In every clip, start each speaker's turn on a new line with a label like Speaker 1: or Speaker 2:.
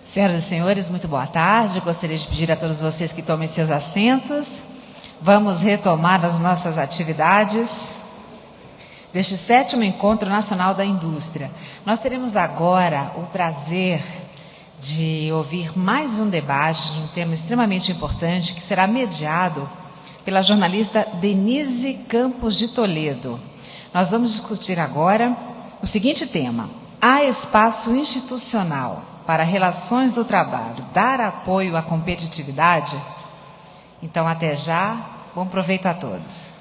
Speaker 1: Senhoras e senhores, muito boa tarde. Gostaria de pedir a todos vocês que tomem seus assentos. Vamos retomar as nossas atividades deste 7º Encontro Nacional da Indústria. Nós teremos agora o prazer de ouvir mais um debate de um tema extremamente importante que será mediado pela jornalista Denise Campos de Toledo. Nós vamos discutir agora o seguinte tema: há espaço institucional para relações do trabalho dar apoio à competitividade? Então, até já, bom proveito a todos.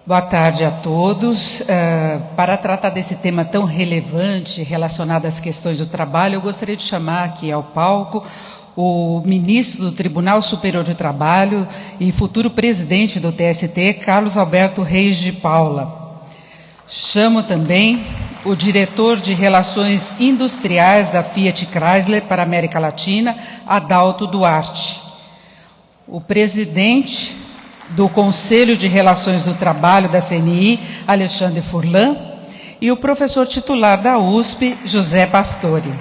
Speaker 2: Boa tarde a todos. Para tratar desse tema tão relevante relacionado às questões do trabalho, eu gostaria de chamar aqui ao palco o ministro do Tribunal Superior de Trabalho e futuro presidente do TST, Carlos Alberto Reis de Paula. Chamo também o diretor de Relações Industriais da Fiat Chrysler para a América Latina, Adalto Duarte. O presidente do Conselho de Relações do Trabalho da CNI, Alexandre Furlan, e o professor titular da USP, José Pastore.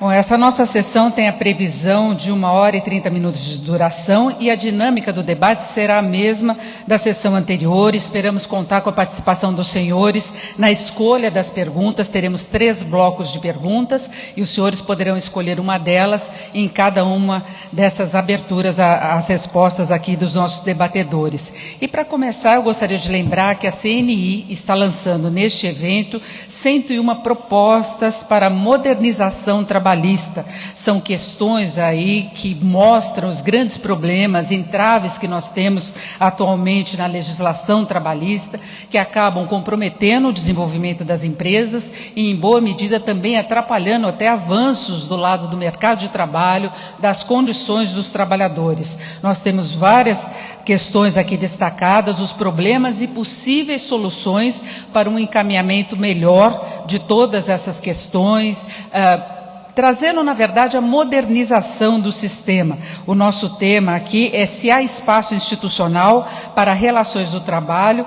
Speaker 2: Bom, essa nossa sessão tem a previsão de 1h30 de duração e a dinâmica do debate será a mesma da sessão anterior. Esperamos contar com a participação dos senhores na escolha das perguntas. Teremos 3 blocos de perguntas e os senhores poderão escolher uma delas em cada uma dessas aberturas às respostas aqui dos nossos debatedores. E para começar, eu gostaria de lembrar que a CNI está lançando neste evento 101 propostas para a modernização trabalhista. São questões aí que mostram os grandes problemas, entraves que nós temos atualmente na legislação trabalhista, que acabam comprometendo o desenvolvimento das empresas e, em boa medida, também atrapalhando até avanços do lado do mercado de trabalho, das condições dos trabalhadores. Nós temos várias questões aqui destacadas, os problemas e possíveis soluções para um encaminhamento melhor de todas essas questões, trazendo, na verdade, a modernização do sistema. O nosso tema aqui é se há espaço institucional para relações do trabalho,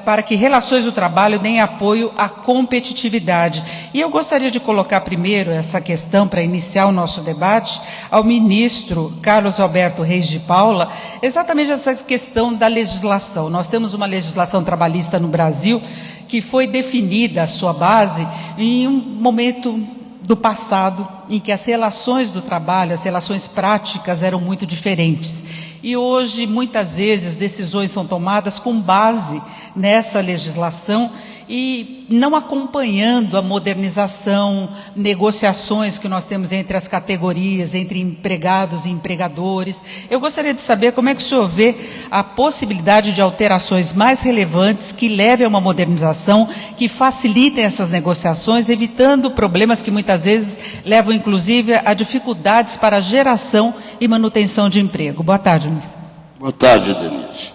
Speaker 2: para que relações do trabalho deem apoio à competitividade. E eu gostaria de colocar primeiro essa questão, para iniciar o nosso debate, ao ministro Carlos Alberto Reis de Paula, exatamente essa questão da legislação. Nós temos uma legislação trabalhista no Brasil que foi definida, a sua base, em um momento do passado, em que as relações do trabalho, as relações práticas eram muito diferentes. E hoje, muitas vezes, decisões são tomadas com base nessa legislação e não acompanhando a modernização, negociações que nós temos entre as categorias, entre empregados e empregadores. Eu gostaria de saber como é que o senhor vê a possibilidade de alterações mais relevantes que levem a uma modernização, que facilitem essas negociações, evitando problemas que muitas vezes levam, inclusive, a dificuldades para a geração e manutenção de emprego. Boa tarde, ministro.
Speaker 3: Boa tarde, Denise.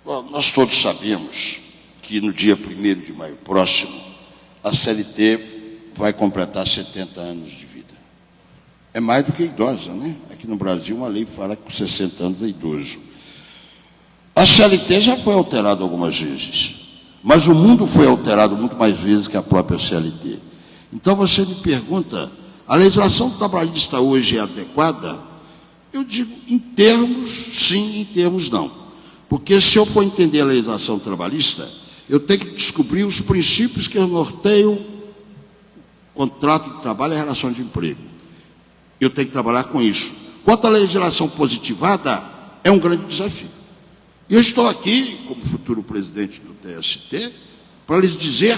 Speaker 3: Bom, nós todos sabemos que no dia 1º de maio próximo, a CLT vai completar 70 anos de vida. É mais do que idosa, né? Aqui no Brasil, uma lei fala que com 60 anos é idoso. A CLT já foi alterada algumas vezes, mas o mundo foi alterado muito mais vezes que a própria CLT. Então, você me pergunta, a legislação trabalhista hoje é adequada? Eu digo, em termos, sim, em termos, não. Porque se eu for entender a legislação trabalhista, eu tenho que descobrir os princípios que norteiam o contrato de trabalho e a relação de emprego. Eu tenho que trabalhar com isso. Quanto à legislação positivada, é um grande desafio. E eu estou aqui, como futuro presidente do TST, para lhes dizer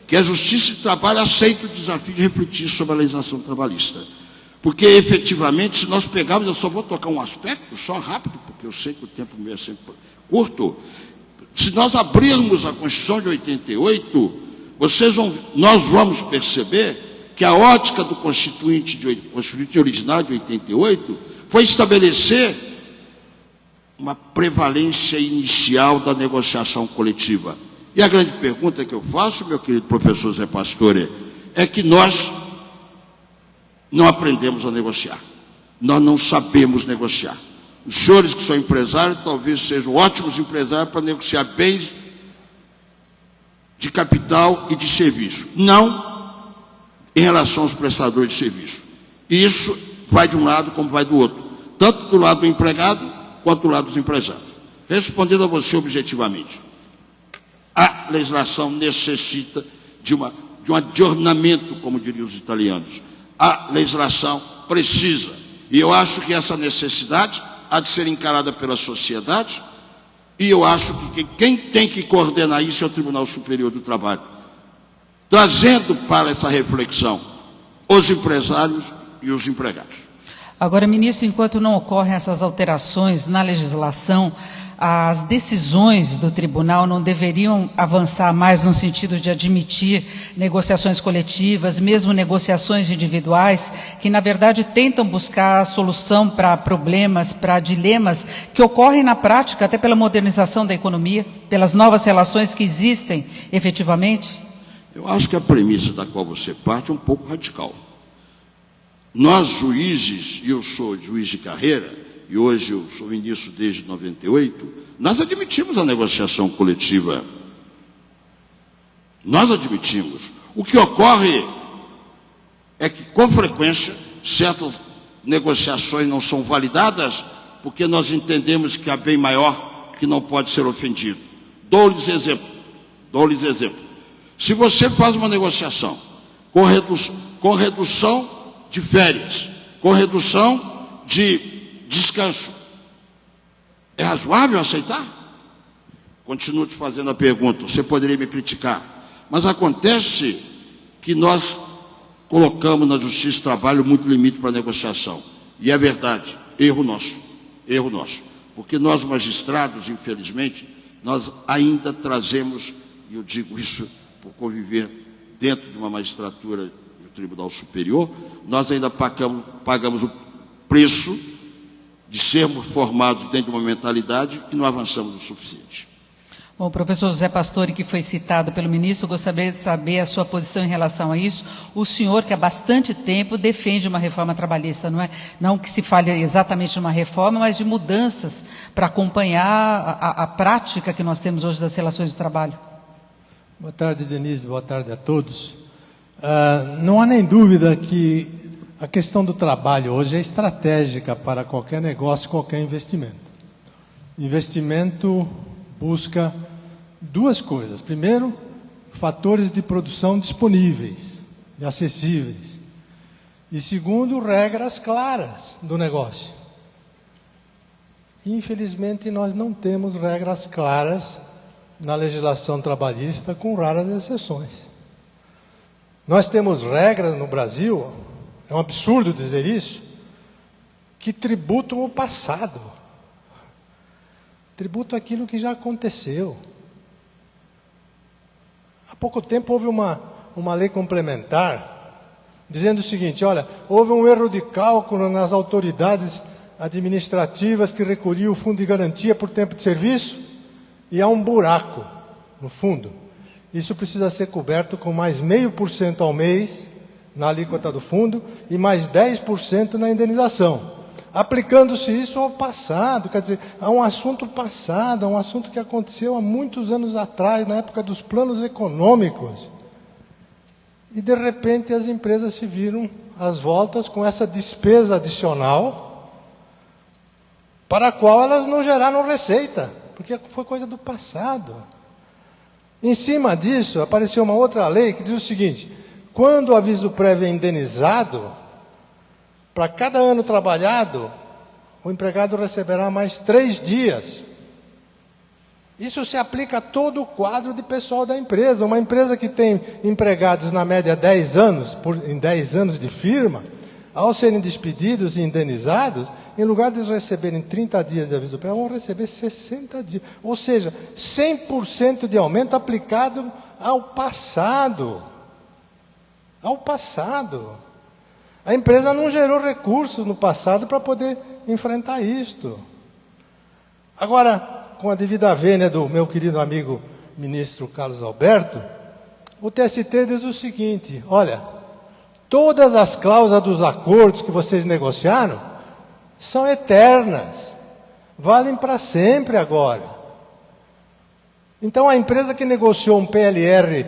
Speaker 3: que a Justiça do Trabalho aceita o desafio de refletir sobre a legislação trabalhista. Porque, efetivamente, se nós pegarmos, eu só vou tocar um aspecto, só rápido, porque eu sei que o tempo meu é sempre curto. Se nós abrirmos a Constituição de 88, nós vamos perceber que a ótica do Constituinte original de 88 foi estabelecer uma prevalência inicial da negociação coletiva. E a grande pergunta que eu faço, meu querido professor Zé Pastore, é que nós não aprendemos a negociar. Nós não sabemos negociar. Os senhores que são empresários talvez sejam ótimos empresários para negociar bens de capital e de serviço. Não em relação aos prestadores de serviço. E isso vai de um lado como vai do outro. Tanto do lado do empregado, quanto do lado dos empresários. Respondendo a você objetivamente, a legislação necessita de um aggiornamento, como diriam os italianos. A legislação precisa. E eu acho que essa necessidade há de ser encarada pela sociedade, e eu acho que quem tem que coordenar isso é o Tribunal Superior do Trabalho, trazendo para essa reflexão os empresários e os empregados.
Speaker 2: Agora, ministro, enquanto não ocorrem essas alterações na legislação, as decisões do tribunal não deveriam avançar mais no sentido de admitir negociações coletivas, mesmo negociações individuais, que na verdade tentam buscar a solução para problemas, para dilemas que ocorrem na prática, até pela modernização da economia, pelas novas relações que existem efetivamente?
Speaker 3: Eu acho que a premissa da qual você parte é um pouco radical. Nós, juízes, e eu sou juiz de carreira, e hoje eu sou ministro desde 98, nós admitimos a negociação coletiva. Nós admitimos. O que ocorre é que, com frequência, certas negociações não são validadas porque nós entendemos que há bem maior que não pode ser ofendido. Dou-lhes exemplo. Se você faz uma negociação com redução de férias, com redução de descanso, é razoável aceitar? Continuo te fazendo a pergunta, você poderia me criticar, mas acontece que nós colocamos na Justiça do Trabalho muito limite para a negociação, e é verdade, erro nosso, porque nós magistrados, infelizmente, nós ainda trazemos, e eu digo isso por conviver dentro de uma magistratura do Tribunal Superior, nós ainda pagamos o preço de sermos formados dentro de uma mentalidade e não avançamos o suficiente.
Speaker 2: Bom, o professor José Pastore, que foi citado pelo ministro, gostaria de saber a sua posição em relação a isso. O senhor, que há bastante tempo defende uma reforma trabalhista, não é? Não que se fale exatamente de uma reforma, mas de mudanças para acompanhar a prática que nós temos hoje das relações de trabalho.
Speaker 4: Boa tarde, Denise. Boa tarde a todos. Não há nem dúvida que a questão do trabalho hoje é estratégica para qualquer negócio, qualquer investimento. Investimento busca duas coisas. Primeiro, fatores de produção disponíveis e acessíveis. E segundo, regras claras do negócio. Infelizmente, nós não temos regras claras na legislação trabalhista, com raras exceções. Nós temos regras no Brasil, é um absurdo dizer isso, que tributam o passado. Tributam aquilo que já aconteceu. Há pouco tempo houve uma lei complementar dizendo o seguinte, olha, houve um erro de cálculo nas autoridades administrativas que recolhiam o fundo de garantia por tempo de serviço e há um buraco no fundo. Isso precisa ser coberto com mais 0,5% ao mês na alíquota do fundo e mais 10% na indenização. Aplicando-se isso ao passado, quer dizer, a um assunto passado, a um assunto que aconteceu há muitos anos atrás, na época dos planos econômicos. E, de repente, as empresas se viram às voltas com essa despesa adicional, para a qual elas não geraram receita, porque foi coisa do passado. Em cima disso, apareceu uma outra lei que diz o seguinte, quando o aviso prévio é indenizado, para cada ano trabalhado, o empregado receberá mais 3 dias. Isso se aplica a todo o quadro de pessoal da empresa. Uma empresa que tem empregados na média 10 anos, em 10 anos de firma, ao serem despedidos e indenizados, em lugar de receberem 30 dias de aviso prévio, vão receber 60 dias. Ou seja, 100% de aumento aplicado ao passado. Ao passado. A empresa não gerou recursos no passado para poder enfrentar isto. Agora, com a devida vênia do meu querido amigo ministro Carlos Alberto, o TST diz o seguinte, olha, todas as cláusulas dos acordos que vocês negociaram são eternas. valem para sempre agora. Então, a empresa que negociou um PLR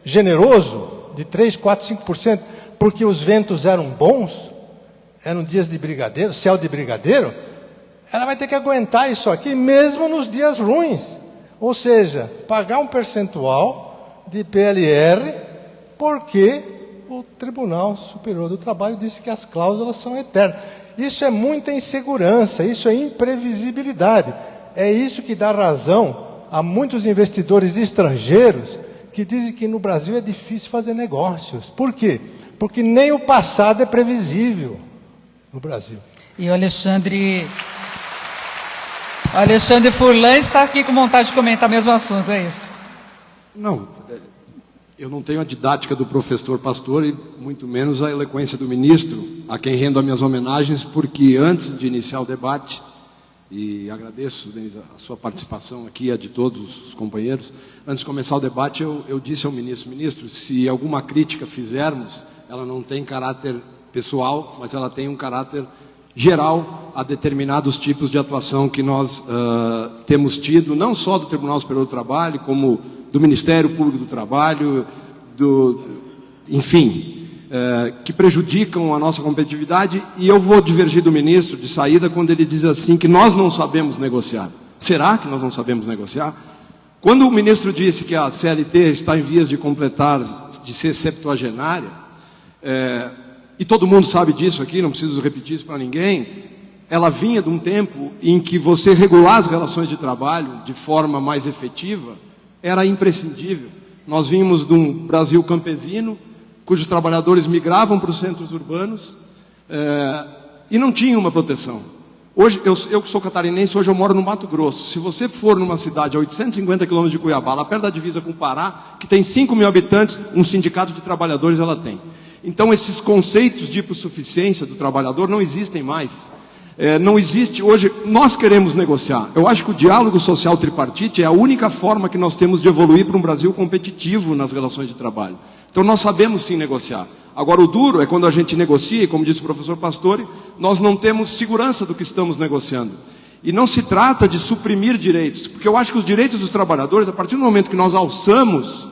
Speaker 4: generoso, de 3%, 4%, 5%, porque os ventos eram bons, eram dias de brigadeiro, céu de brigadeiro, ela vai ter que aguentar isso aqui, mesmo nos dias ruins. Ou seja, pagar um percentual de PLR, porque o Tribunal Superior do Trabalho disse que as cláusulas são eternas. Isso é muita insegurança, isso é imprevisibilidade. É isso que dá razão a muitos investidores estrangeiros que dizem que no Brasil é difícil fazer negócios. Por quê? Porque nem o passado é previsível no Brasil.
Speaker 2: E o Alexandre Furlan está aqui com vontade de comentar o mesmo assunto, é isso?
Speaker 5: Não, eu não tenho a didática do professor Pastor e muito menos a eloquência do ministro, a quem rendo as minhas homenagens, porque antes de iniciar o debate, e agradeço, Denise, a sua participação aqui, a de todos os companheiros, antes de começar o debate eu disse ao ministro, se alguma crítica fizermos, ela não tem caráter pessoal, mas ela tem um caráter geral a determinados tipos de atuação que nós temos tido, não só do Tribunal Superior do Trabalho, como do Ministério Público do Trabalho, enfim, que prejudicam a nossa competitividade, e eu vou divergir do ministro de saída quando ele diz assim que nós não sabemos negociar. Será que nós não sabemos negociar? Quando o ministro disse que a CLT está em vias de completar, de ser septuagenária, e todo mundo sabe disso aqui, não preciso repetir isso para ninguém, ela vinha de um tempo em que você regular as relações de trabalho de forma mais efetiva era imprescindível. Nós vínhamos de um Brasil campesino, cujos trabalhadores migravam para os centros urbanos e não tinham uma proteção. Hoje, eu que sou catarinense, hoje eu moro no Mato Grosso. Se você for numa cidade a 850 quilômetros de Cuiabá, lá perto da divisa com o Pará, que tem 5 mil habitantes, um sindicato de trabalhadores ela tem. Então, esses conceitos de hipossuficiência do trabalhador não existem mais. Não existe hoje, nós queremos negociar. Eu acho que o diálogo social tripartite é a única forma que nós temos de evoluir para um Brasil competitivo nas relações de trabalho. Então nós sabemos sim negociar. Agora o duro é quando a gente negocia, e como disse o professor Pastore, nós não temos segurança do que estamos negociando. E não se trata de suprimir direitos, porque eu acho que os direitos dos trabalhadores, a partir do momento que nós alçamos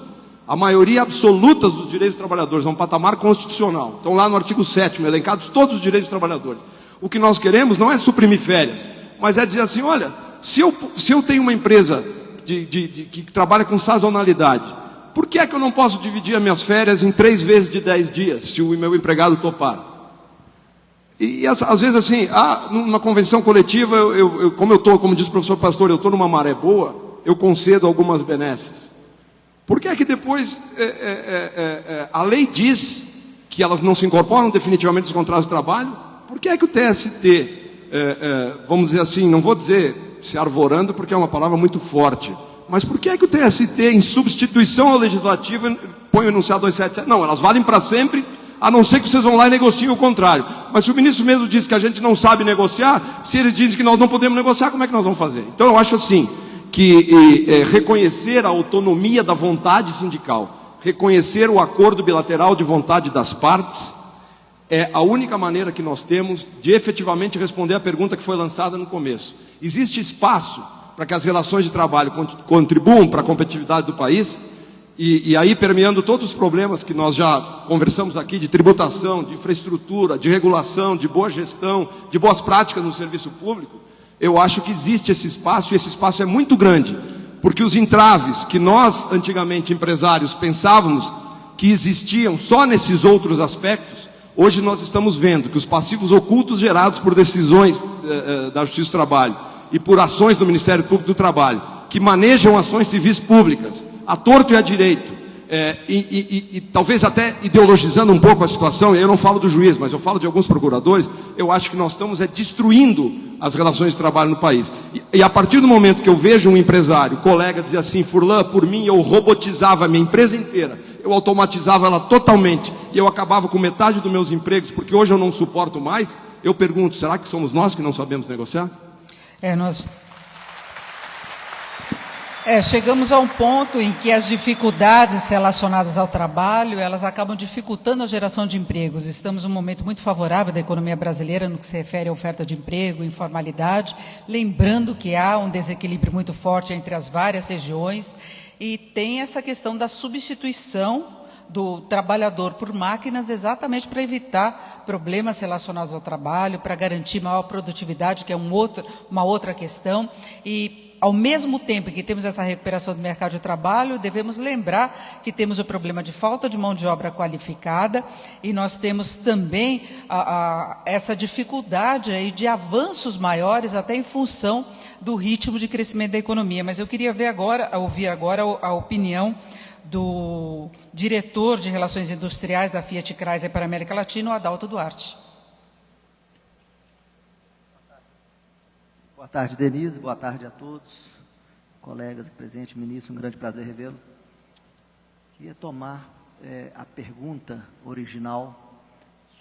Speaker 5: a maioria absoluta dos direitos dos trabalhadores a um patamar constitucional, estão lá no artigo 7º, elencados todos os direitos dos trabalhadores. O que nós queremos não é suprimir férias, mas é dizer assim, olha, se eu tenho uma empresa que trabalha com sazonalidade, por que é que eu não posso dividir as minhas férias em 3 vezes de 10 dias, se o meu empregado topar? E às vezes assim, numa convenção coletiva, como disse o professor Pastor, eu estou numa maré boa, eu concedo algumas benesses. Por que é que depois a lei diz que elas não se incorporam definitivamente aos contratos de trabalho? Por que é que o TST, vamos dizer assim, não vou dizer se arvorando porque é uma palavra muito forte, mas por que é que o TST, em substituição ao Legislativo, põe o enunciado 277? Não, elas valem para sempre, a não ser que vocês vão lá e negociem o contrário. Mas se o ministro mesmo diz que a gente não sabe negociar, se eles dizem que nós não podemos negociar, como é que nós vamos fazer? Então eu acho assim, que reconhecer a autonomia da vontade sindical, reconhecer o acordo bilateral de vontade das partes, é a única maneira que nós temos de efetivamente responder a pergunta que foi lançada no começo. Existe espaço para que as relações de trabalho contribuam para a competitividade do país? E aí, permeando todos os problemas que nós já conversamos aqui, de tributação, de infraestrutura, de regulação, de boa gestão, de boas práticas no serviço público, eu acho que existe esse espaço, e esse espaço é muito grande, porque os entraves que nós, antigamente, empresários, pensávamos que existiam só nesses outros aspectos, hoje nós estamos vendo que os passivos ocultos gerados por decisões da Justiça do Trabalho e por ações do Ministério Público do Trabalho, que manejam ações civis públicas, a torto e a direito, e talvez até ideologizando um pouco a situação, eu não falo do juiz, mas eu falo de alguns procuradores, eu acho que nós estamos destruindo as relações de trabalho no país. E a partir do momento que eu vejo um empresário, colega, dizer assim, Furlan, por mim eu robotizava a minha empresa inteira, eu automatizava ela totalmente, e eu acabava com metade dos meus empregos, porque hoje eu não suporto mais, eu pergunto, será que somos nós que não sabemos negociar?
Speaker 2: Chegamos a um ponto em que as dificuldades relacionadas ao trabalho, elas acabam dificultando a geração de empregos. Estamos num momento muito favorável da economia brasileira no que se refere à oferta de emprego, informalidade, lembrando que há um desequilíbrio muito forte entre as várias regiões e tem essa questão da substituição do trabalhador por máquinas, exatamente para evitar problemas relacionados ao trabalho, para garantir maior produtividade, que é uma outra questão. E, ao mesmo tempo que temos essa recuperação do mercado de trabalho, devemos lembrar que temos o problema de falta de mão de obra qualificada e nós temos também essa dificuldade aí de avanços maiores, até em função do ritmo de crescimento da economia. Mas eu queria ouvir agora a opinião do diretor de Relações Industriais da Fiat Chrysler para a América Latina, o Adalto Duarte.
Speaker 6: Boa tarde, Denise. Boa tarde a todos, colegas presentes, ministro, um grande prazer revê-lo. Queria tomar a pergunta original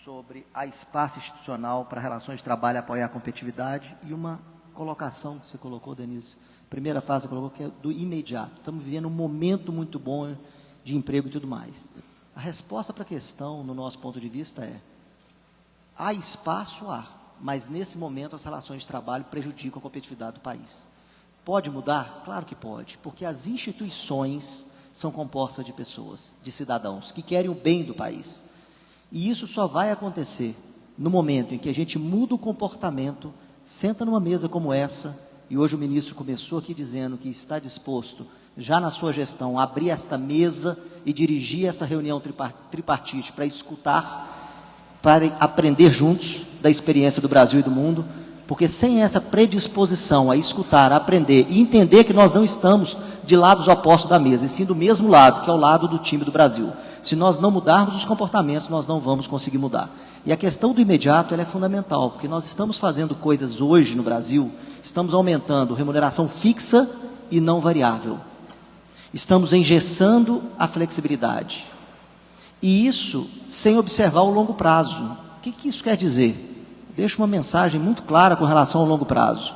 Speaker 6: sobre a espaço institucional para relações de trabalho apoiar a competitividade e uma colocação que você colocou, Denise. Primeira fase, você colocou que é do imediato. Estamos vivendo um momento muito bom de emprego e tudo mais. A resposta para a questão, no nosso ponto de vista, é: há espaço, mas nesse momento as relações de trabalho prejudicam a competitividade do país. Pode mudar? Claro que pode, porque as instituições são compostas de pessoas, de cidadãos, que querem o bem do país. E isso só vai acontecer no momento em que a gente muda o comportamento, senta numa mesa como essa, e hoje o ministro começou aqui dizendo que está disposto, já na sua gestão, a abrir esta mesa e dirigir essa reunião tripartite para escutar, para aprender juntos da experiência do Brasil e do mundo, porque sem essa predisposição a escutar, a aprender e entender que nós não estamos de lados opostos da mesa, e sim do mesmo lado, que é o lado do time do Brasil. Se nós não mudarmos os comportamentos, nós não vamos conseguir mudar. E a questão do imediato ela é fundamental, porque nós estamos fazendo coisas hoje no Brasil, estamos aumentando remuneração fixa e não variável. Estamos engessando a flexibilidade. E isso sem observar o longo prazo. O que isso quer dizer? Deixo uma mensagem muito clara com relação ao longo prazo.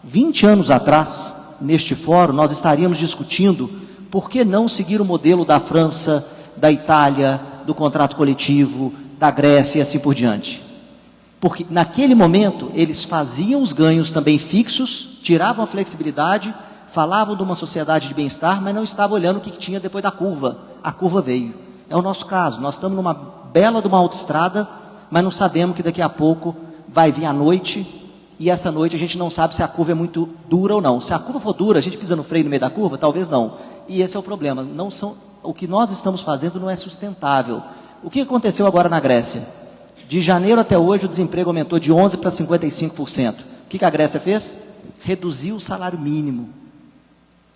Speaker 6: 20 anos atrás, neste fórum, nós estaríamos discutindo por que não seguir o modelo da França, da Itália, do contrato coletivo, da Grécia e assim por diante. Porque naquele momento eles faziam os ganhos também fixos, tiravam a flexibilidade, falavam de uma sociedade de bem-estar, mas não estavam olhando o que tinha depois da curva. A curva veio. É o nosso caso, nós estamos numa bela de uma autoestrada, mas não sabemos que daqui a pouco vai vir a noite, e essa noite a gente não sabe se a curva é muito dura ou não. Se a curva for dura, a gente pisa no freio no meio da curva? Talvez não. E esse é o problema. O que nós estamos fazendo não é sustentável. O que aconteceu agora na Grécia? De janeiro até hoje o desemprego aumentou de 11% para 55%. O que a Grécia fez? Reduziu o salário mínimo.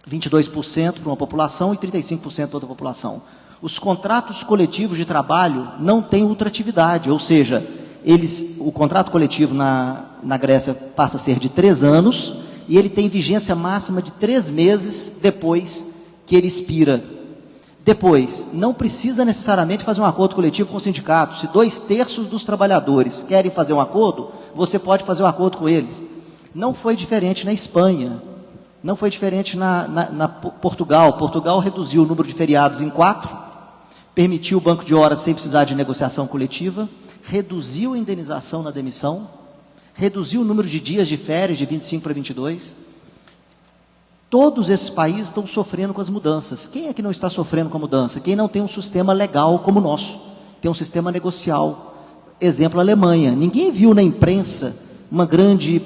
Speaker 6: 22% para uma população e 35% para outra população. Os contratos coletivos de trabalho não têm ultratividade, ou seja, o contrato coletivo na Grécia passa a ser de 3 anos e ele tem vigência máxima de 3 meses depois que ele expira. Depois, não precisa necessariamente fazer um acordo coletivo com o sindicato. Se 2/3 dos trabalhadores querem fazer um acordo, você pode fazer um acordo com eles. Não foi diferente na Espanha, não foi diferente na Portugal. Portugal reduziu o número de feriados em 4, permitiu o banco de horas sem precisar de negociação coletiva, reduziu a indenização na demissão, reduziu o número de dias de férias de 25 para 22. Todos esses países estão sofrendo com as mudanças. Quem é que não está sofrendo com a mudança? Quem não tem um sistema legal como o nosso, tem um sistema negocial. Exemplo, a Alemanha. Ninguém viu na imprensa uma grande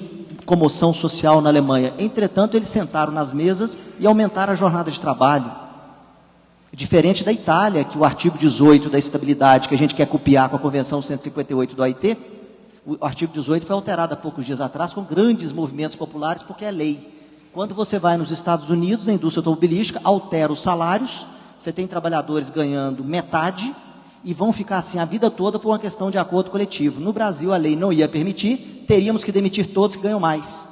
Speaker 6: comoção social na Alemanha. Entretanto, eles sentaram nas mesas e aumentaram a jornada de trabalho. Diferente da Itália, que o artigo 18 da estabilidade, que a gente quer copiar com a Convenção 158 do OIT, o artigo 18 foi alterado há poucos dias atrás com grandes movimentos populares, porque é lei. Quando você vai nos Estados Unidos, na indústria automobilística, altera os salários, você tem trabalhadores ganhando metade e vão ficar assim a vida toda por uma questão de acordo coletivo. No Brasil, a lei não ia permitir, teríamos que demitir todos que ganham mais.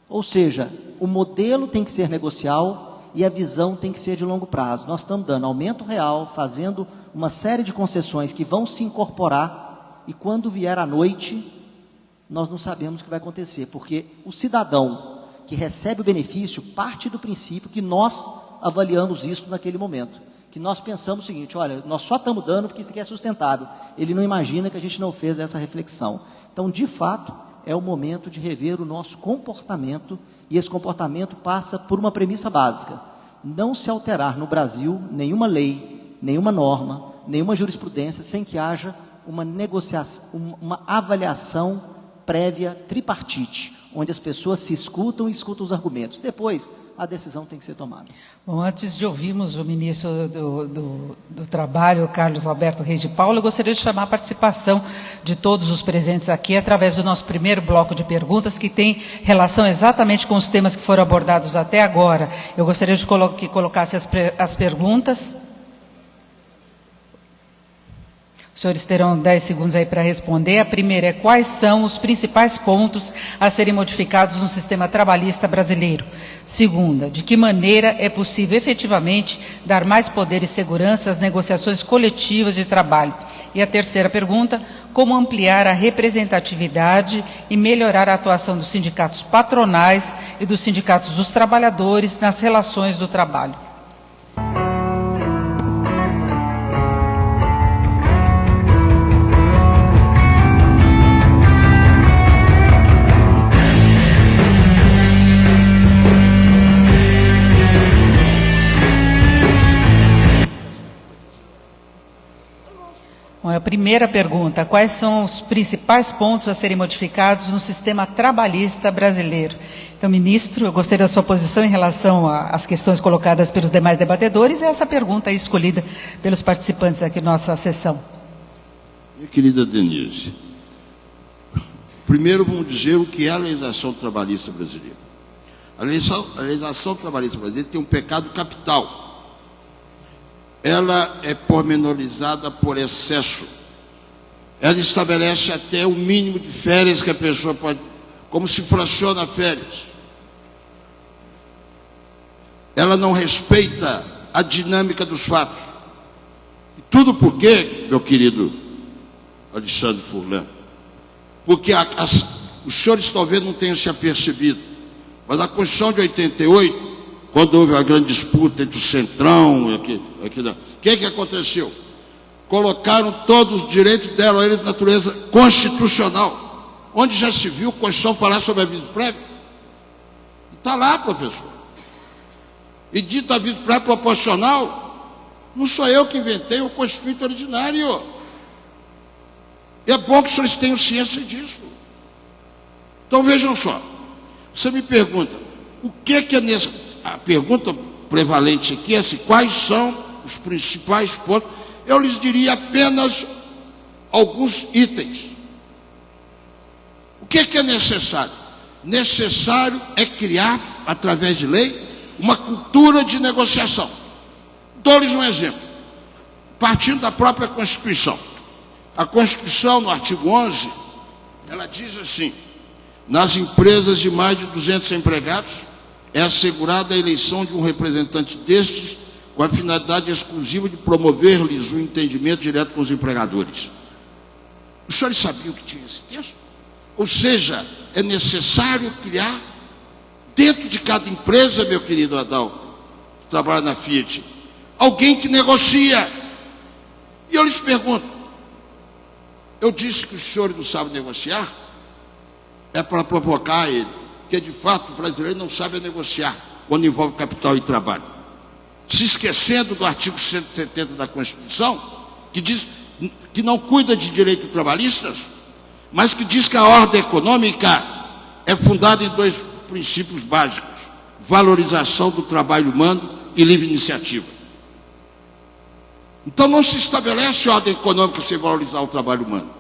Speaker 6: Ou seja, o modelo tem que ser negocial e a visão tem que ser de longo prazo. Nós estamos dando aumento real, fazendo uma série de concessões que vão se incorporar e quando vier a noite, nós não sabemos o que vai acontecer, porque o cidadão que recebe o benefício parte do princípio que nós avaliamos isso naquele momento. Que nós pensamos o seguinte, olha, nós só estamos dando porque isso aqui é sustentável. Ele não imagina que a gente não fez essa reflexão. Então, de fato, é o momento de rever o nosso comportamento, e esse comportamento passa por uma premissa básica: não se alterar no Brasil nenhuma lei, nenhuma norma, nenhuma jurisprudência sem que haja uma negociação, uma avaliação prévia tripartite, onde as pessoas se escutam e escutam os argumentos. Depois, a decisão tem que ser tomada.
Speaker 2: Bom, antes de ouvirmos o ministro do Trabalho, Carlos Alberto Reis de Paula, eu gostaria de chamar a participação de todos os presentes aqui, através do nosso primeiro bloco de perguntas, que tem relação exatamente com os temas que foram abordados até agora. Eu gostaria de que colocasse as perguntas. Os senhores terão 10 segundos aí para responder. A primeira é: quais são os principais pontos a serem modificados no sistema trabalhista brasileiro? Segunda, de que maneira é possível efetivamente dar mais poder e segurança às negociações coletivas de trabalho? E a terceira pergunta: como ampliar a representatividade e melhorar a atuação dos sindicatos patronais e dos sindicatos dos trabalhadores nas relações do trabalho? Bom, a primeira pergunta: quais são os principais pontos a serem modificados no sistema trabalhista brasileiro? Então, ministro, eu gostei da sua posição em relação às questões colocadas pelos demais debatedores, e essa pergunta é escolhida pelos participantes aqui da nossa sessão.
Speaker 3: Minha querida Denise, primeiro vamos dizer o que é a legislação trabalhista brasileira. A legislação trabalhista brasileira tem um pecado capital. Ela é pormenorizada por excesso. Ela estabelece até o mínimo de férias que a pessoa pode, como se fraciona férias. Ela não respeita a dinâmica dos fatos. E tudo por quê, meu querido Alexandre Furlan? Porque os senhores talvez não tenham se apercebido, mas a Constituição de 88, quando houve a grande disputa entre o Centrão e o que aconteceu? Colocaram todos os direitos, deram a eles natureza constitucional. Onde já se viu a Constituição falar sobre aviso prévio? Está lá, professor. E dito aviso prévio proporcional, não sou eu que inventei, o Constituinte originário. E é bom que os senhores tenham ciência disso. Então vejam só, você me pergunta, o que é nesse... A pergunta prevalente aqui é assim: quais são os principais pontos? Eu lhes diria apenas alguns itens. O que é necessário? Necessário é criar, através de lei, uma cultura de negociação. Dou-lhes um exemplo, partindo da própria Constituição. A Constituição, no artigo 11, ela diz assim: nas empresas de mais de 200 empregados, é assegurada a eleição de um representante destes com a finalidade exclusiva de promover-lhes o entendimento direto com os empregadores. Os senhores sabiam que tinha esse texto? Ou seja, é necessário criar, dentro de cada empresa, meu querido Adal, que trabalha na Fiat, alguém que negocia. E eu lhes pergunto, eu disse que os senhores não sabem negociar? É para provocar ele. Porque, de fato, o brasileiro não sabe negociar quando envolve capital e trabalho. Se esquecendo do artigo 170 da Constituição, que diz que não cuida de direitos trabalhistas, mas que diz que a ordem econômica é fundada em 2 princípios básicos: valorização do trabalho humano e livre iniciativa. Então não se estabelece ordem econômica sem valorizar o trabalho humano.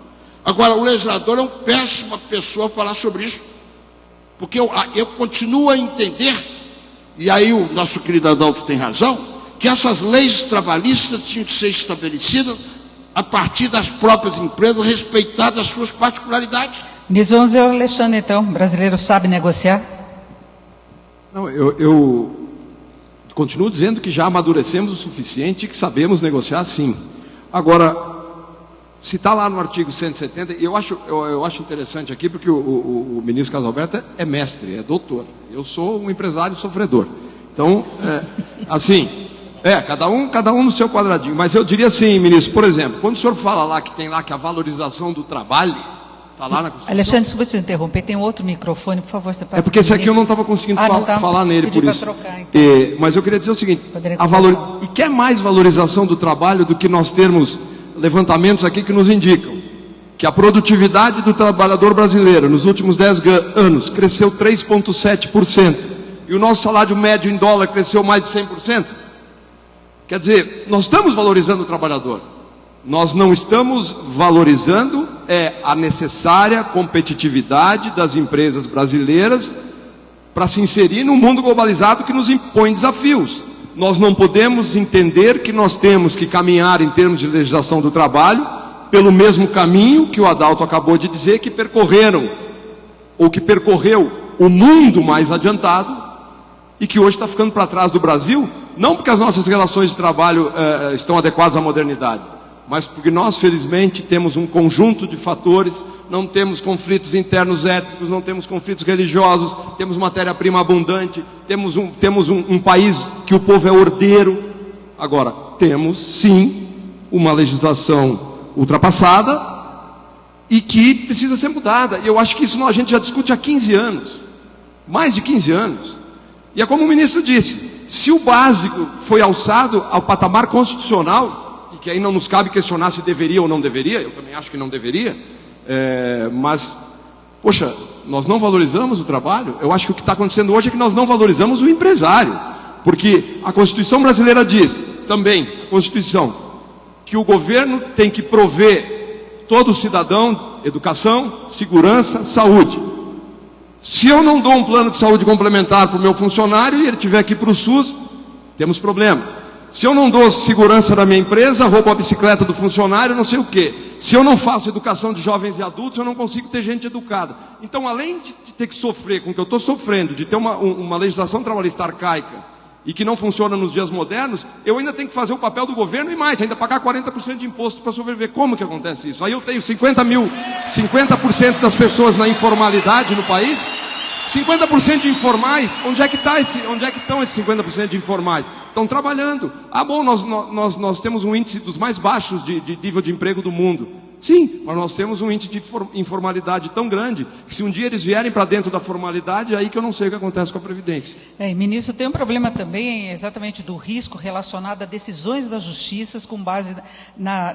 Speaker 3: Agora, o legislador é uma péssima pessoa a falar sobre isso. Porque eu continuo a entender, e aí o nosso querido Adalto tem razão, que essas leis trabalhistas tinham que ser estabelecidas a partir das próprias empresas, respeitadas as suas particularidades.
Speaker 2: Ministro, vamos ver o Alexandre, então. O brasileiro sabe negociar?
Speaker 5: Não, eu continuo dizendo que já amadurecemos o suficiente e que sabemos negociar, sim. Agora, se está lá no artigo 170, eu acho interessante aqui, porque o ministro Carlos Alberto é mestre, é doutor. Eu sou um empresário sofredor. Então, cada um no seu quadradinho. Mas eu diria assim, ministro, por exemplo, quando o senhor fala lá que tem lá que a valorização do trabalho está lá na Constituição.
Speaker 2: Alexandre, desculpa te interromper, tem um outro microfone, por favor, você passa.
Speaker 5: É porque esse aqui eu não estava conseguindo falar nele, por isso.
Speaker 2: Trocar, então.
Speaker 5: Mas eu queria dizer o seguinte, e quer mais valorização do trabalho do que nós termos levantamentos aqui que nos indicam que a produtividade do trabalhador brasileiro nos últimos 10 anos cresceu 3,7% e o nosso salário médio em dólar cresceu mais de 100%. Quer dizer, nós estamos valorizando o trabalhador. Nós não estamos valorizando a necessária competitividade das empresas brasileiras para se inserir num mundo globalizado que nos impõe desafios. Nós não podemos entender que nós temos que caminhar em termos de legislação do trabalho pelo mesmo caminho que o Adalto acabou de dizer que percorreu o mundo mais adiantado e que hoje está ficando para trás do Brasil, não porque as nossas relações de trabalho estão adequadas à modernidade, mas porque nós, felizmente, temos um conjunto de fatores, não temos conflitos internos étnicos, não temos conflitos religiosos, temos matéria-prima abundante, temos um país que o povo é ordeiro. Agora, temos, sim, uma legislação ultrapassada e que precisa ser mudada. E eu acho que isso a gente já discute há 15 anos, mais de 15 anos. E é como o ministro disse, se o básico foi alçado ao patamar constitucional, e que aí não nos cabe questionar se deveria ou não deveria, eu também acho que não deveria, mas, poxa, nós não valorizamos o trabalho. Eu acho que o que está acontecendo hoje é que nós não valorizamos o empresário, porque a Constituição brasileira diz, também, a Constituição, que o governo tem que prover todo cidadão educação, segurança, saúde. Se eu não dou um plano de saúde complementar para o meu funcionário e ele tiver que ir para o SUS, temos problema. Se eu não dou segurança na minha empresa, roubo a bicicleta do funcionário, não sei o quê. Se eu não faço educação de jovens e adultos, eu não consigo ter gente educada. Então, além de ter que sofrer com o que eu estou sofrendo, de ter uma legislação trabalhista arcaica e que não funciona nos dias modernos, eu ainda tenho que fazer o papel do governo e mais, ainda pagar 40% de imposto para sobreviver. Como que acontece isso? Aí eu tenho 50% das pessoas na informalidade no país, 50% de informais. Onde é que estão esses 50% de informais? Estão trabalhando. Nós temos um índice dos mais baixos de nível de emprego do mundo. Sim, mas nós temos um índice de informalidade tão grande que se um dia eles vierem para dentro da formalidade, é aí que eu não sei o que acontece com a Previdência.
Speaker 2: Ministro, tem um problema também exatamente do risco relacionado a decisões da Justiça com base na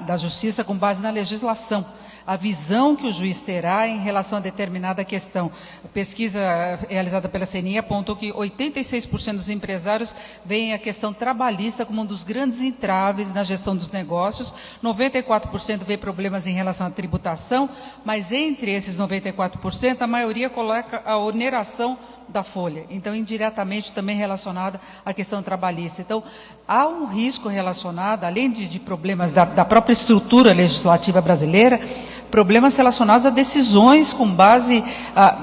Speaker 2: legislação. A visão que o juiz terá em relação a determinada questão. A pesquisa realizada pela CNI apontou que 86% dos empresários veem a questão trabalhista como um dos grandes entraves na gestão dos negócios, 94% vê problemas em relação à tributação, mas entre esses 94%, a maioria coloca a oneração da folha, então indiretamente também relacionada à questão trabalhista. Então, há um risco relacionado, além de problemas da própria estrutura legislativa brasileira, problemas relacionados a decisões com base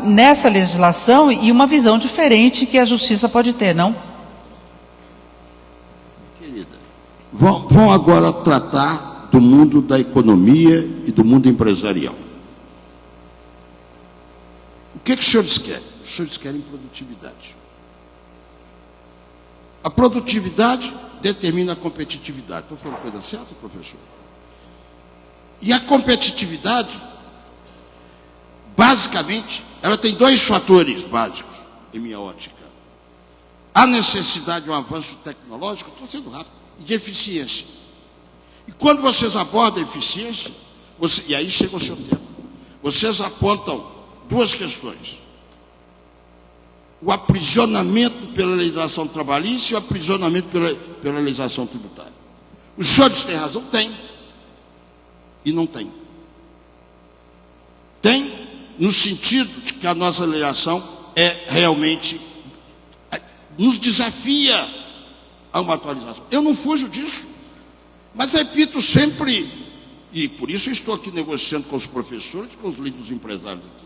Speaker 2: nessa legislação e uma visão diferente que a Justiça pode ter, não?
Speaker 3: Querida, vão agora tratar do mundo da economia e do mundo empresarial. O que os senhores querem? Os senhores querem produtividade. A produtividade determina a competitividade. Estou falando coisa certa, professor? E a competitividade, basicamente, ela tem dois fatores básicos, em minha ótica. A necessidade de um avanço tecnológico, estou sendo rápido, e de eficiência. E quando vocês abordam a eficiência, e aí chega o seu tema, vocês apontam duas questões. O aprisionamento pela legislação trabalhista e o aprisionamento pela legislação tributária. Os senhores têm razão? Tem. E não tem. Tem no sentido de que a nossa legislação realmente nos desafia a uma atualização. Eu não fujo disso, mas repito sempre, e por isso eu estou aqui negociando com os professores e com os líderes empresários aqui.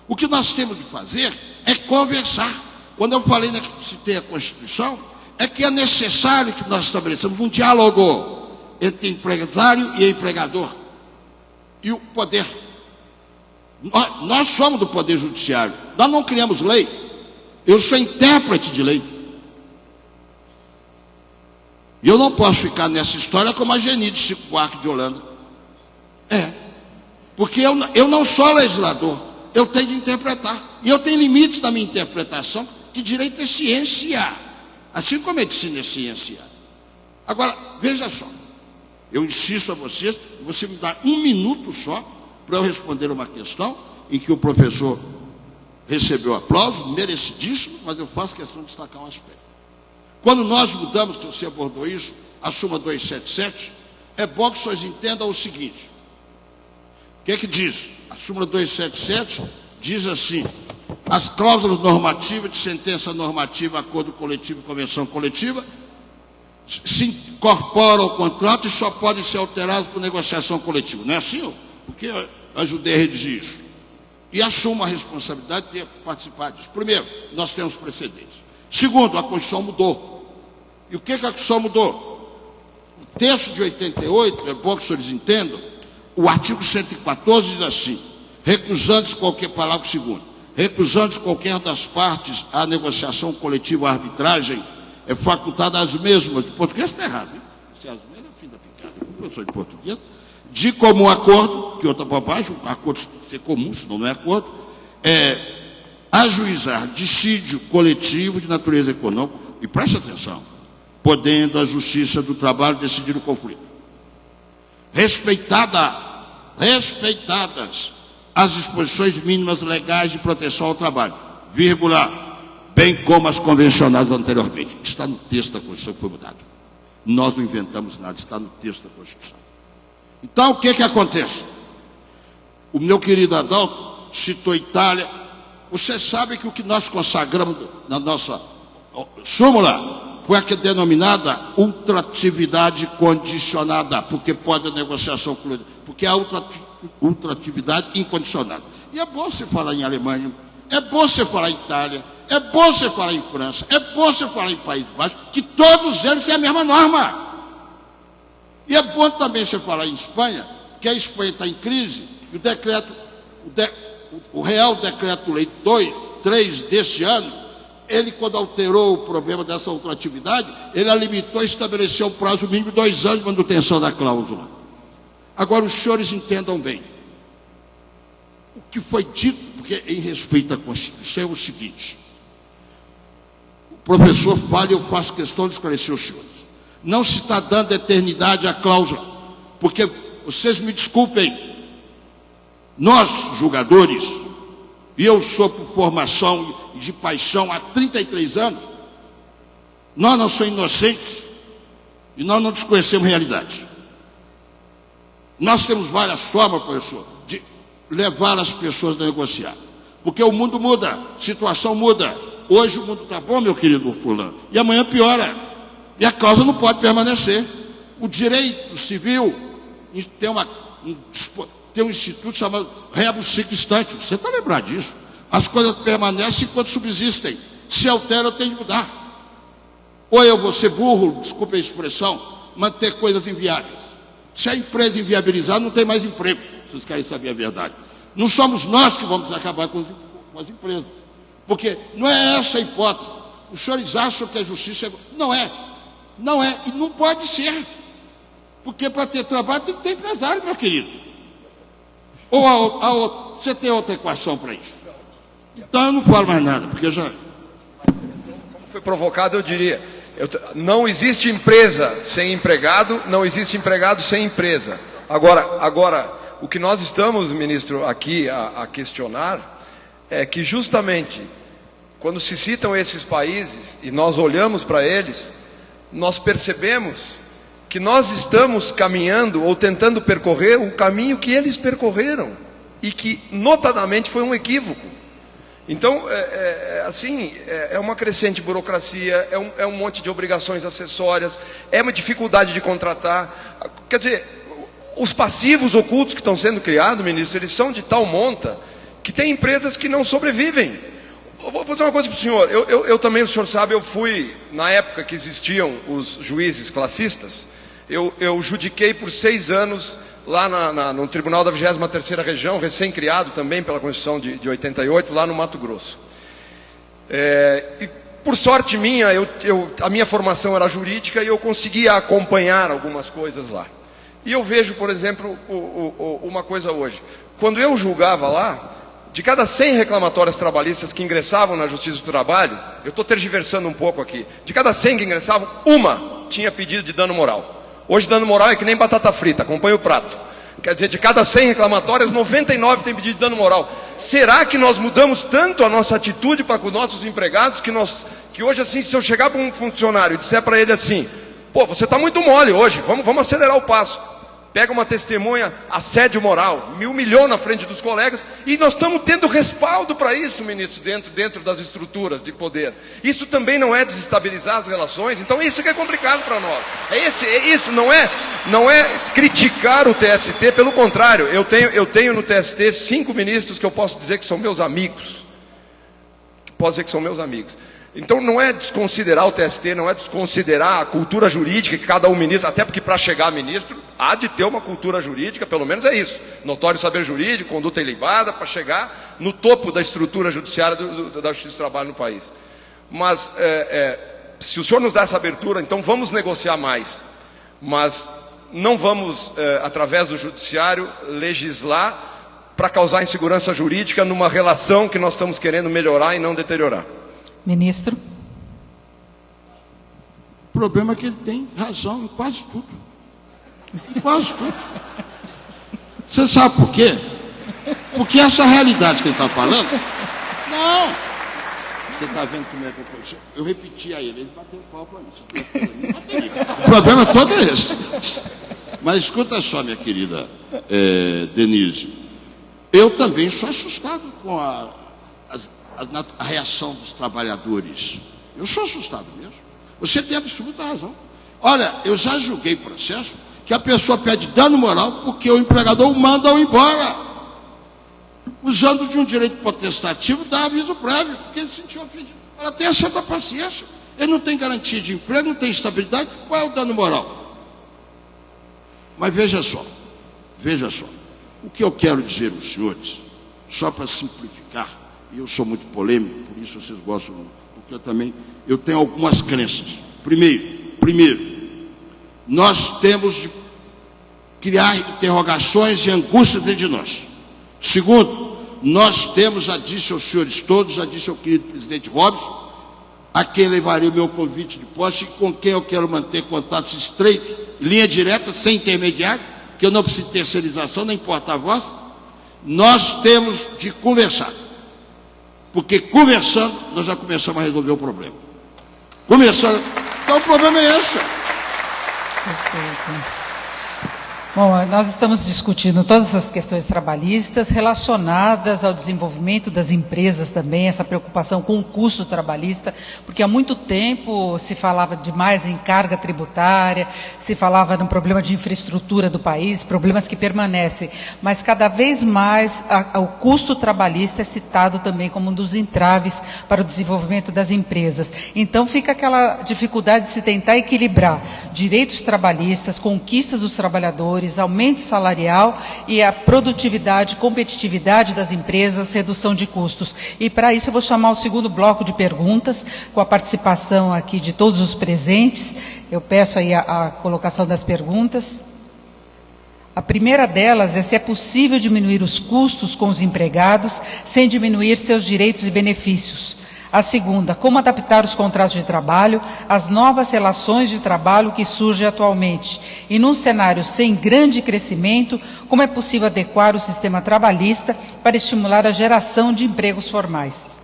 Speaker 3: O que nós temos de fazer é conversar. Quando eu falei, citei a Constituição, é que é necessário que nós estabelecemos um diálogo entre empresário e empregador. E o poder, nós somos do poder judiciário, nós não criamos lei, eu sou intérprete de lei. E eu não posso ficar nessa história como a Geni de Chico Buarque de Holanda. Porque eu não sou legislador, eu tenho de interpretar. E eu tenho limites na minha interpretação, que direito é ciência, assim como a medicina é ciência. Agora, veja só, eu insisto a vocês, você me dá 1 minuto só para eu responder uma questão em que o professor recebeu aplauso, merecidíssimo, mas eu faço questão de destacar um aspecto. Quando nós mudamos, que você abordou isso, a súmula 277, é bom que vocês entendam o seguinte. O que é que diz? A súmula 277 diz assim: as cláusulas normativas de sentença normativa, acordo coletivo e convenção coletiva se incorporam ao contrato e só podem ser alteradas por negociação coletiva. Não é assim? Porque eu ajudei a redigir isso. E assumo a responsabilidade de ter participado disso. Primeiro, nós temos precedentes. Segundo, a Constituição mudou. E o que a Constituição mudou? O texto de 88, é bom que os senhores entendam, o artigo 114 diz assim: recusando-se qualquer palavra segundo, recusando-se qualquer das partes à negociação coletiva ou arbitragem, é facultada às mesmas, de português está errado, hein? Se as mesmas, é fim da picada, eu sou de português, de comum acordo, que outra bobagem, o acordo tem que ser comum, senão não é acordo, ajuizar dissídio coletivo de natureza econômica, e preste atenção, podendo a Justiça do Trabalho decidir o conflito. Respeitadas as disposições mínimas legais de proteção ao trabalho, vírgula, bem como as convencionadas anteriormente. Está no texto da Constituição que foi mudado. Nós não inventamos nada, está no texto da Constituição. Então, o que acontece? O meu querido Adalto citou Itália. Você sabe que o que nós consagramos na nossa súmula foi a que é denominada ultratividade condicionada, porque pode a negociação coletiva, porque há ultratividade incondicionada. E é bom você falar em Alemanha, é bom você falar em Itália, é bom você falar em França, é bom você falar em Países Baixos, que todos eles têm a mesma norma. E é bom também você falar em Espanha, que a Espanha está em crise, e o Real Decreto-Lei 3 deste ano, ele, quando alterou o problema dessa ultratividade, ele a limitou e estabeleceu um prazo mínimo de 2 anos de manutenção da cláusula. Agora, os senhores entendam bem. O que foi dito, porque em respeito à Constituição, é o seguinte. O professor fala e eu faço questão de esclarecer os senhores. Não se está dando eternidade à cláusula, porque, vocês me desculpem, nós, julgadores, e eu sou por formação e de paixão há 33 anos, nós não somos inocentes e nós não desconhecemos realidade. Nós temos várias formas, professor, de levar as pessoas a negociar. Porque o mundo muda, a situação muda. Hoje o mundo está bom, meu querido fulano, e amanhã piora. E a causa não pode permanecer. O direito civil tem um instituto chamado rebus sic stante. Você está lembrado disso? As coisas permanecem enquanto subsistem. Se altera, eu tenho de mudar. Ou eu vou ser burro, desculpe a expressão, manter coisas inviáveis. Se a empresa inviabilizar, não tem mais emprego. Vocês querem saber a verdade. Não somos nós que vamos acabar com as empresas. Porque não é essa a hipótese. Os senhores acham que a justiça é... Não é. Não é. E não pode ser. Porque para ter trabalho tem que ter empresário, meu querido. Ou a outra. Você tem outra equação para isso? Então eu não falo mais nada, porque já...
Speaker 7: Como foi provocado, eu diria, não existe empresa sem empregado, não existe empregado sem empresa. Agora, o que nós estamos, ministro, aqui a questionar é que justamente quando se citam esses países e nós olhamos para eles, nós percebemos que nós estamos caminhando ou tentando percorrer o caminho que eles percorreram e que notadamente foi um equívoco. Então, é uma crescente burocracia, é um monte de obrigações acessórias, é uma dificuldade de contratar. Quer dizer, os passivos ocultos que estão sendo criados, ministro, eles são de tal monta que tem empresas que não sobrevivem. Eu vou fazer uma coisa para o senhor. Eu também, o senhor sabe, eu fui, na época que existiam os juízes classistas, eu judiquei por 6 anos lá no Tribunal da 23ª Região, recém-criado também pela Constituição de 88, lá no Mato Grosso. E por sorte minha, a minha formação era jurídica e eu conseguia acompanhar algumas coisas lá. E eu vejo, por exemplo, uma coisa hoje. Quando eu julgava lá, de cada 100 reclamatórias trabalhistas que ingressavam na Justiça do Trabalho, eu estou tergiversando um pouco aqui, de cada 100 que ingressavam, uma tinha pedido de dano moral. Hoje dano moral é que nem batata frita, acompanha o prato. Quer dizer, de cada 100 reclamatórias, 99 têm pedido de dano moral. Será que nós mudamos tanto a nossa atitude para com os nossos empregados, que hoje, assim, se eu chegar para um funcionário e disser para ele assim, pô, você está muito mole hoje, vamos acelerar o passo. Pega uma testemunha, assédio moral, me humilhou na frente dos colegas, e nós estamos tendo respaldo para isso, ministro, dentro das estruturas de poder. Isso também não é desestabilizar as relações, então isso que é complicado para nós. Isso não é criticar o TST, pelo contrário, eu tenho no TST 5 ministros que eu posso dizer que são meus amigos. Então não é desconsiderar o TST, não é desconsiderar a cultura jurídica que cada um ministro, até porque para chegar a ministro, há de ter uma cultura jurídica, pelo menos é isso. Notório saber jurídico, conduta ilibada, para chegar no topo da estrutura judiciária da Justiça do Trabalho no país. Mas, se o senhor nos dá essa abertura, então vamos negociar mais. Mas não vamos, através do judiciário, legislar para causar insegurança jurídica numa relação que nós estamos querendo melhorar e não deteriorar.
Speaker 2: Ministro.
Speaker 3: O problema é que ele tem razão em quase tudo. Em quase tudo. Você sabe por quê? Porque essa realidade que ele está falando... Não! Você está vendo como é que eu repeti a ele bateu o pau para mim. O problema todo é esse. Mas escuta só, minha querida Denise. Eu também sou assustado com a reação dos trabalhadores. Eu sou assustado mesmo. Você tem absoluta razão. Olha, eu já julguei processo que a pessoa pede dano moral porque o empregador o manda embora, usando de um direito potestativo, dá aviso prévio, porque ele se sentiu ofendido. Ela tem certa paciência. Ele não tem garantia de emprego, não tem estabilidade. Qual é o dano moral? Mas veja só. O que eu quero dizer aos senhores, só para simplificar, e eu sou muito polêmico, por isso vocês gostam, porque eu tenho algumas crenças. Primeiro, nós temos de criar interrogações e angústias dentro de nós. Segundo, nós temos, já disse aos senhores todos, já disse ao querido presidente Robson, a quem levarei o meu convite de posse e com quem eu quero manter contatos estreitos, linha direta, sem intermediário, que eu não preciso de terceirização, nem porta-voz. Nós temos de conversar. Porque conversando, nós já começamos a resolver o problema. Então o problema é esse.
Speaker 2: Perfeito. Bom, nós estamos discutindo todas essas questões trabalhistas relacionadas ao desenvolvimento das empresas também, essa preocupação com o custo trabalhista, porque há muito tempo se falava demais em carga tributária, se falava no problema de infraestrutura do país, problemas que permanecem, mas cada vez mais o custo trabalhista é citado também como um dos entraves para o desenvolvimento das empresas. Então fica aquela dificuldade de se tentar equilibrar direitos trabalhistas, conquistas dos trabalhadores, aumento salarial e a produtividade, competitividade das empresas, redução de custos. E para isso eu vou chamar o segundo bloco de perguntas, com a participação aqui de todos os presentes. Eu peço aí a colocação das perguntas. A primeira delas é se é possível diminuir os custos com os empregados sem diminuir seus direitos e benefícios. A segunda, como adaptar os contratos de trabalho às novas relações de trabalho que surgem atualmente. E num cenário sem grande crescimento, como é possível adequar o sistema trabalhista para estimular a geração de empregos formais?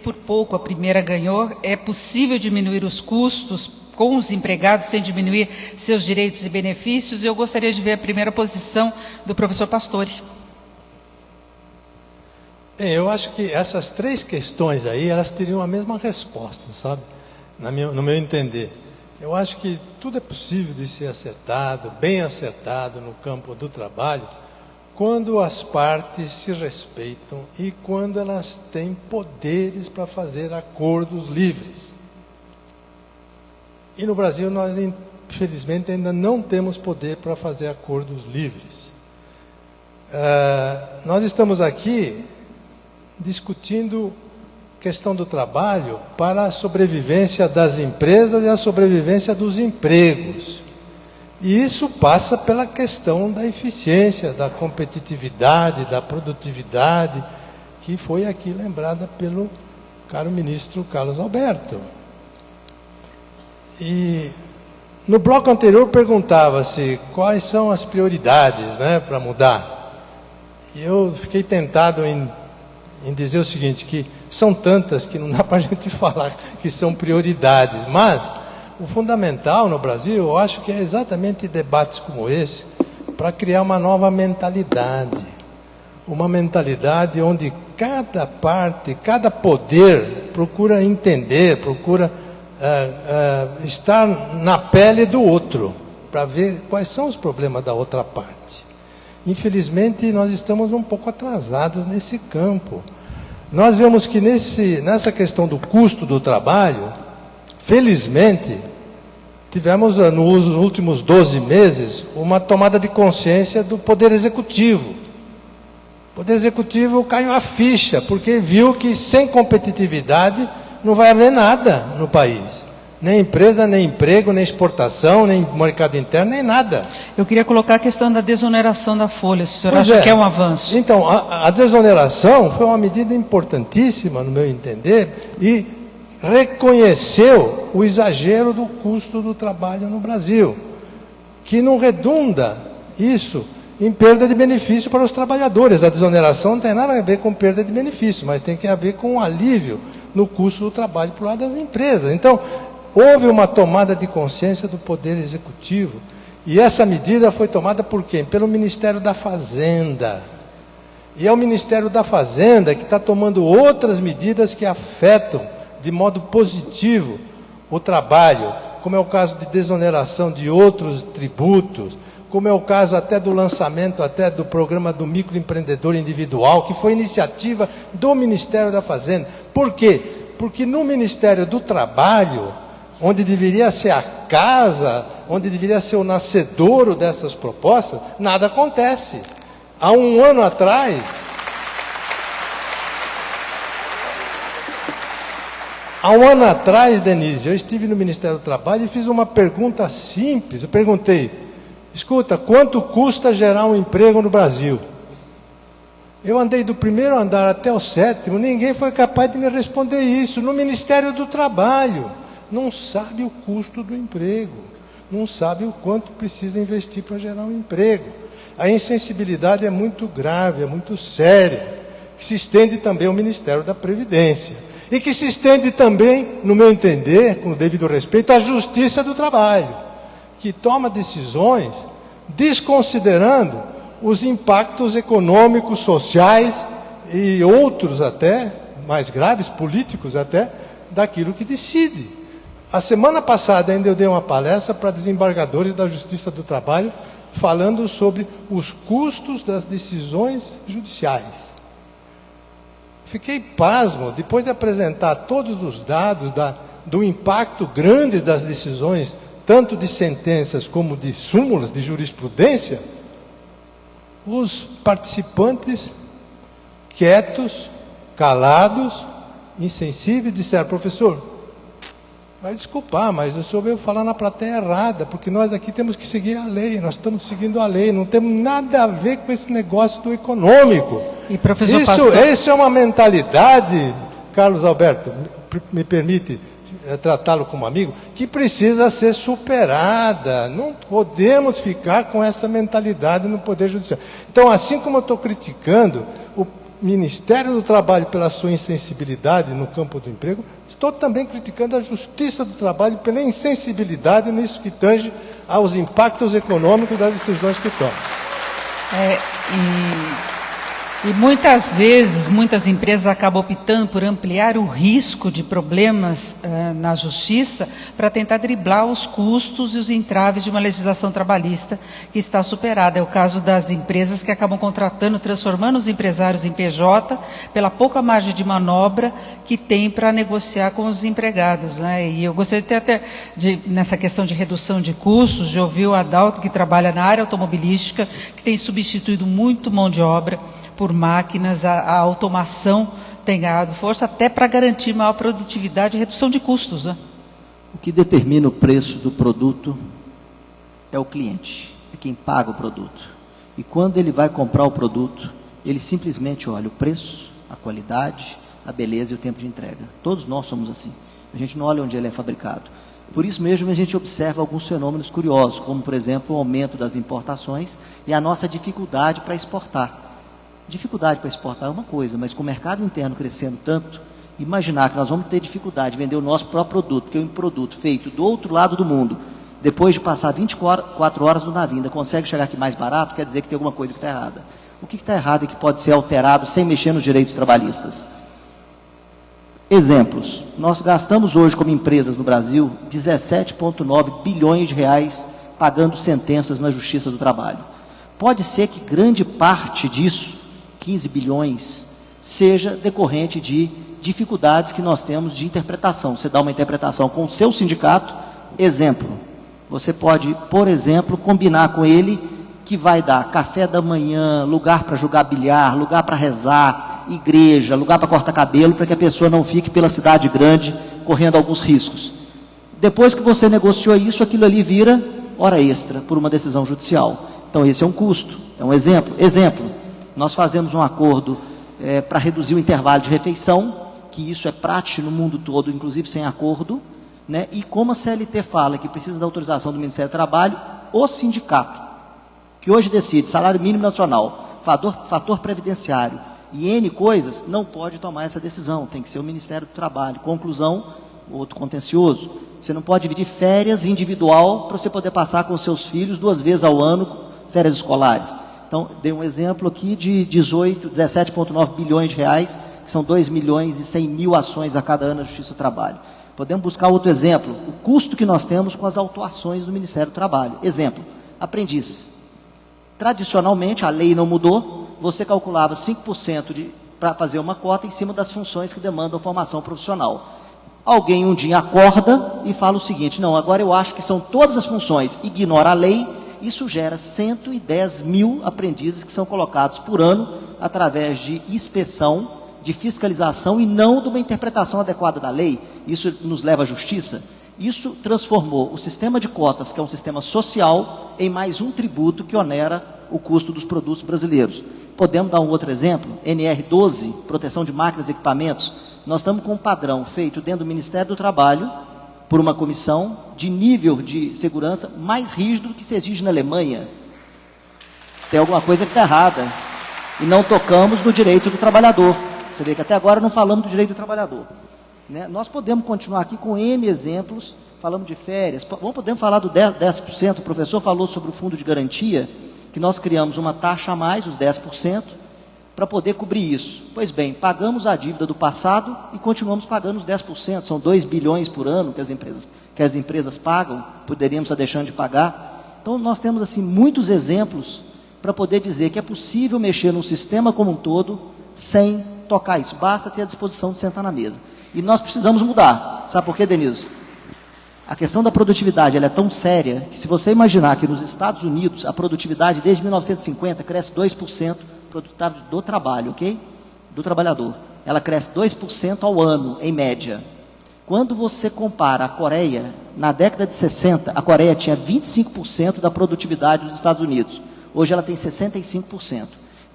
Speaker 2: Por pouco, a primeira ganhou. É possível diminuir os custos com os empregados sem diminuir seus direitos e benefícios? Eu gostaria de ver a primeira posição do professor Pastore.
Speaker 4: Eu acho que essas três questões aí, elas teriam a mesma resposta, sabe? no meu entender. Eu acho que tudo é possível de ser acertado, bem acertado no campo do trabalho, quando as partes se respeitam e quando elas têm poderes para fazer acordos livres. E no Brasil nós, infelizmente, ainda não temos poder para fazer acordos livres. Nós estamos aqui discutindo questão do trabalho para a sobrevivência das empresas e a sobrevivência dos empregos. E isso passa pela questão da eficiência, da competitividade, da produtividade, que foi aqui lembrada pelo caro ministro Carlos Alberto. E no bloco anterior perguntava-se quais são as prioridades, né, para mudar. E eu fiquei tentado em dizer o seguinte, que são tantas que não dá para a gente falar que são prioridades, mas o fundamental no Brasil, eu acho que é exatamente debates como esse, para criar uma nova mentalidade. Uma mentalidade onde cada parte, cada poder procura entender, procura estar na pele do outro, para ver quais são os problemas da outra parte. Infelizmente, nós estamos um pouco atrasados nesse campo. Nós vemos que nessa questão do custo do trabalho, felizmente, tivemos nos últimos 12 meses uma tomada de consciência do Poder Executivo. O Poder Executivo caiu a ficha, porque viu que sem competitividade não vai haver nada no país. Nem empresa, nem emprego, nem exportação, nem mercado interno, nem nada.
Speaker 2: Eu queria colocar a questão da desoneração da folha, se o senhor acha que é um avanço.
Speaker 4: Então, a desoneração foi uma medida importantíssima, no meu entender, e reconheceu o exagero do custo do trabalho no Brasil, que não redunda isso em perda de benefício para os trabalhadores. A desoneração não tem nada a ver com perda de benefício, mas tem que ver com um alívio no custo do trabalho para o lado das empresas. Então, houve uma tomada de consciência do Poder Executivo, e essa medida foi tomada por quem? Pelo Ministério da Fazenda. E é o Ministério da Fazenda que está tomando outras medidas que afetam de modo positivo o trabalho, como é o caso de desoneração de outros tributos, como é o caso até do lançamento até do programa do microempreendedor individual, que foi iniciativa do Ministério da Fazenda. Por quê? Porque no Ministério do Trabalho, onde deveria ser a casa, onde deveria ser o nascedouro dessas propostas, nada acontece. Há um ano atrás, Denise, eu estive no Ministério do Trabalho e fiz uma pergunta simples. Eu perguntei, escuta, quanto custa gerar um emprego no Brasil? Eu andei do primeiro andar até o 7º, ninguém foi capaz de me responder isso. No Ministério do Trabalho, não sabe o custo do emprego, não sabe o quanto precisa investir para gerar um emprego. A insensibilidade é muito grave, é muito séria, que se estende também ao Ministério da Previdência. E que se estende também, no meu entender, com o devido respeito, à Justiça do Trabalho, que toma decisões desconsiderando os impactos econômicos, sociais e outros até, mais graves, políticos até, daquilo que decide. A semana passada ainda eu dei uma palestra para desembargadores da Justiça do Trabalho, falando sobre os custos das decisões judiciais. Fiquei pasmo, depois de apresentar todos os dados do impacto grande das decisões, tanto de sentenças como de súmulas de jurisprudência, os participantes, quietos, calados, insensíveis, disseram, professor, vai desculpar, mas o senhor veio falar na plateia errada, porque nós aqui temos que seguir a lei, nós estamos seguindo a lei, não temos nada a ver com esse negócio do econômico.
Speaker 2: E professor
Speaker 4: Isso é uma mentalidade, Carlos Alberto, me permite tratá-lo como amigo, que precisa ser superada. Não podemos ficar com essa mentalidade no Poder Judiciário. Então, assim como eu estou criticando o Ministério do Trabalho pela sua insensibilidade no campo do emprego, estou também criticando a Justiça do Trabalho pela insensibilidade nisso que tange aos impactos econômicos das decisões que toma.
Speaker 2: E muitas vezes, muitas empresas acabam optando por ampliar o risco de problemas na justiça para tentar driblar os custos e os entraves de uma legislação trabalhista que está superada. É o caso das empresas que acabam contratando, transformando os empresários em PJ pela pouca margem de manobra que tem para negociar com os empregados, né? E eu gostaria até nessa questão de redução de custos, de ouvir o Adalto, que trabalha na área automobilística, que tem substituído muito mão de obra por máquinas, a automação tem ganhado força até para garantir maior produtividade e redução de custos, né?
Speaker 6: O que determina o preço do produto é o cliente, é quem paga o produto. E quando ele vai comprar o produto, ele simplesmente olha o preço, a qualidade, a beleza e o tempo de entrega. Todos nós somos assim. A gente não olha onde ele é fabricado. Por isso mesmo a gente observa alguns fenômenos curiosos, como por exemplo o aumento das importações e a nossa dificuldade para exportar. Dificuldade para exportar é uma coisa, mas com o mercado interno crescendo tanto, imaginar que nós vamos ter dificuldade de vender o nosso próprio produto, porque é um produto feito do outro lado do mundo, depois de passar 24 horas no navio, ainda consegue chegar aqui mais barato, quer dizer que tem alguma coisa que está errada. O que está errado é que pode ser alterado sem mexer nos direitos trabalhistas. Exemplos. Nós gastamos hoje como empresas no Brasil 17,9 bilhões de reais pagando sentenças na Justiça do Trabalho. Pode ser que grande parte disso, 15 bilhões, seja decorrente de dificuldades que nós temos de interpretação. Você dá uma interpretação com o seu sindicato, exemplo. Você pode, por exemplo, combinar com ele que vai dar café da manhã, lugar para jogar bilhar, lugar para rezar, igreja, lugar para cortar cabelo, para que a pessoa não fique pela cidade grande correndo alguns riscos. Depois que você negociou isso, aquilo ali vira hora extra por uma decisão judicial. Então esse é um custo, é um exemplo. Exemplo, nós fazemos um acordo para reduzir o intervalo de refeição, que isso é prático no mundo todo, inclusive sem acordo, né? E como a CLT fala que precisa da autorização do Ministério do Trabalho, o sindicato, que hoje decide salário mínimo nacional, fator previdenciário e N coisas, não pode tomar essa decisão, tem que ser o Ministério do Trabalho. Conclusão, outro contencioso, você não pode dividir férias individual para você poder passar com seus filhos 2 vezes ao ano, férias escolares. Então, dei um exemplo aqui de 17,9 bilhões de reais, que são 2 milhões e 100 mil ações a cada ano na Justiça do Trabalho. Podemos buscar outro exemplo, o custo que nós temos com as autuações do Ministério do Trabalho. Exemplo, aprendiz. Tradicionalmente, a lei não mudou, você calculava 5% para fazer uma cota em cima das funções que demandam formação profissional. Alguém um dia acorda e fala o seguinte, não, agora eu acho que são todas as funções, ignora a lei. Isso gera 110 mil aprendizes que são colocados por ano através de inspeção, de fiscalização e não de uma interpretação adequada da lei. Isso nos leva à justiça. Isso transformou o sistema de cotas, que é um sistema social, em mais um tributo que onera o custo dos produtos brasileiros. Podemos dar um outro exemplo? NR12, proteção de máquinas e equipamentos. Nós estamos com um padrão feito dentro do Ministério do Trabalho, por uma comissão de nível de segurança mais rígido do que se exige na Alemanha. Tem alguma coisa que está errada. E não tocamos no direito do trabalhador. Você vê que até agora não falamos do direito do trabalhador. Né? Nós podemos continuar aqui com N exemplos, falamos de férias, podemos falar do 10%, o professor falou sobre o fundo de garantia, que nós criamos uma taxa a mais, os 10%, para poder cobrir isso. Pois bem, pagamos a dívida do passado e continuamos pagando os 10%, são 2 bilhões por ano que as empresas pagam, poderíamos estar deixando de pagar. Então nós temos assim muitos exemplos para poder dizer que é possível mexer num sistema como um todo sem tocar isso, basta ter a disposição de sentar na mesa. E nós precisamos mudar, sabe por quê, Denilson? A questão da produtividade ela é tão séria que se você imaginar que nos Estados Unidos a produtividade desde 1950 cresce 2%, produtividade do trabalho, ok? Do trabalhador. Ela cresce 2% ao ano, em média. Quando você compara a Coreia, na década de 60, a Coreia tinha 25% da produtividade dos Estados Unidos. Hoje ela tem 65%.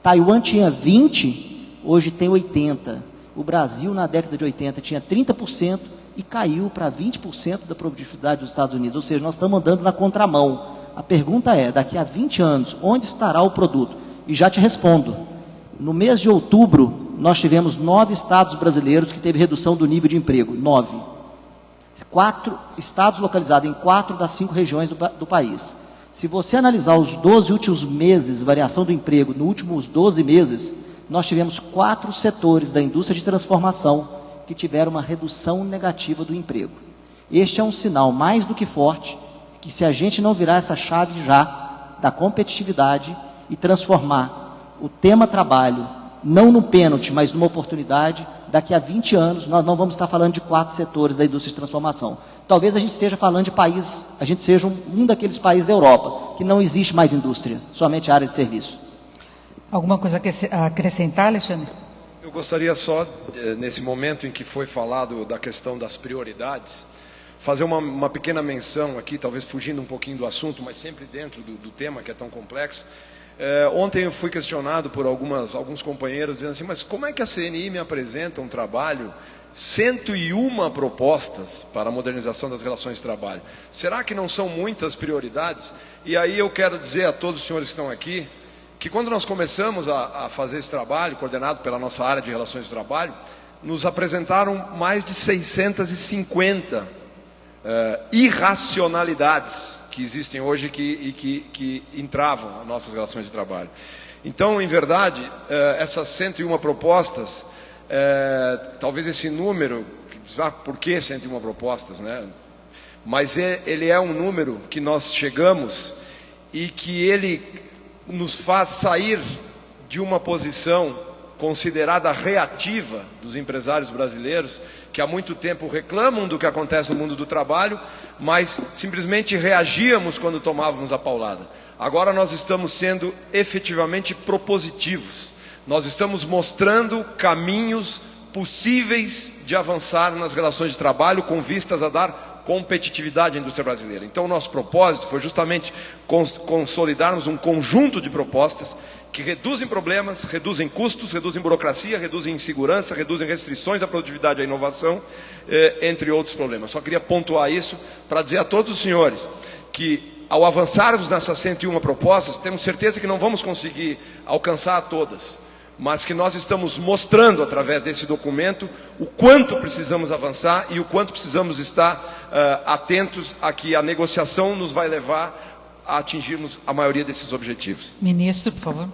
Speaker 6: Taiwan tinha 20%, hoje tem 80%. O Brasil, na década de 80, tinha 30% e caiu para 20% da produtividade dos Estados Unidos. Ou seja, nós estamos andando na contramão. A pergunta é, daqui a 20 anos, onde estará o produto? E já te respondo. No mês de outubro, nós tivemos 9 estados brasileiros que teve redução do nível de emprego. 9. 4 estados localizados em 4 das 5 regiões do país. Se você analisar os 12 últimos meses, variação do emprego, nos últimos 12 meses, nós tivemos 4 setores da indústria de transformação que tiveram uma redução negativa do emprego. Este é um sinal mais do que forte que, se a gente não virar essa chave já da competitividade e transformar o tema trabalho, não no pênalti, mas numa oportunidade, daqui a 20 anos nós não vamos estar falando de 4 setores da indústria de transformação. Talvez a gente esteja falando de país, a gente seja um daqueles países da Europa, que não existe mais indústria, somente área de serviço.
Speaker 2: Alguma coisa a acrescentar, Alexandre?
Speaker 7: Eu gostaria só, nesse momento em que foi falado da questão das prioridades, fazer uma pequena menção aqui, talvez fugindo um pouquinho do assunto, mas sempre dentro do tema que é tão complexo. Ontem eu fui questionado por alguns companheiros, dizendo assim, mas como é que a CNI me apresenta um trabalho, 101 propostas para a modernização das relações de trabalho? Será que não são muitas prioridades? E aí eu quero dizer a todos os senhores que estão aqui, que quando nós começamos a fazer esse trabalho, coordenado pela nossa área de relações de trabalho, nos apresentaram mais de 650 irracionalidades que existem hoje que entravam as nossas relações de trabalho. Então, em verdade, essas 101 propostas, talvez esse número, por que 101 propostas, né? Mas ele é um número que nós chegamos e que ele nos faz sair de uma posição considerada reativa dos empresários brasileiros, que há muito tempo reclamam do que acontece no mundo do trabalho, mas simplesmente reagíamos quando tomávamos a paulada. Agora nós estamos sendo efetivamente propositivos. Nós estamos mostrando caminhos possíveis de avançar nas relações de trabalho com vistas a dar competitividade à indústria brasileira. Então o nosso propósito foi justamente consolidarmos um conjunto de propostas que reduzem problemas, reduzem custos, reduzem burocracia, reduzem insegurança, reduzem restrições à produtividade e à inovação, entre outros problemas. Só queria pontuar isso para dizer a todos os senhores que, ao avançarmos nessas 101 propostas, temos certeza que não vamos conseguir alcançar todas, mas que nós estamos mostrando, através desse documento, o quanto precisamos avançar e o quanto precisamos estar atentos a que a negociação nos vai levar a atingirmos a maioria desses objetivos.
Speaker 2: Ministro, por favor.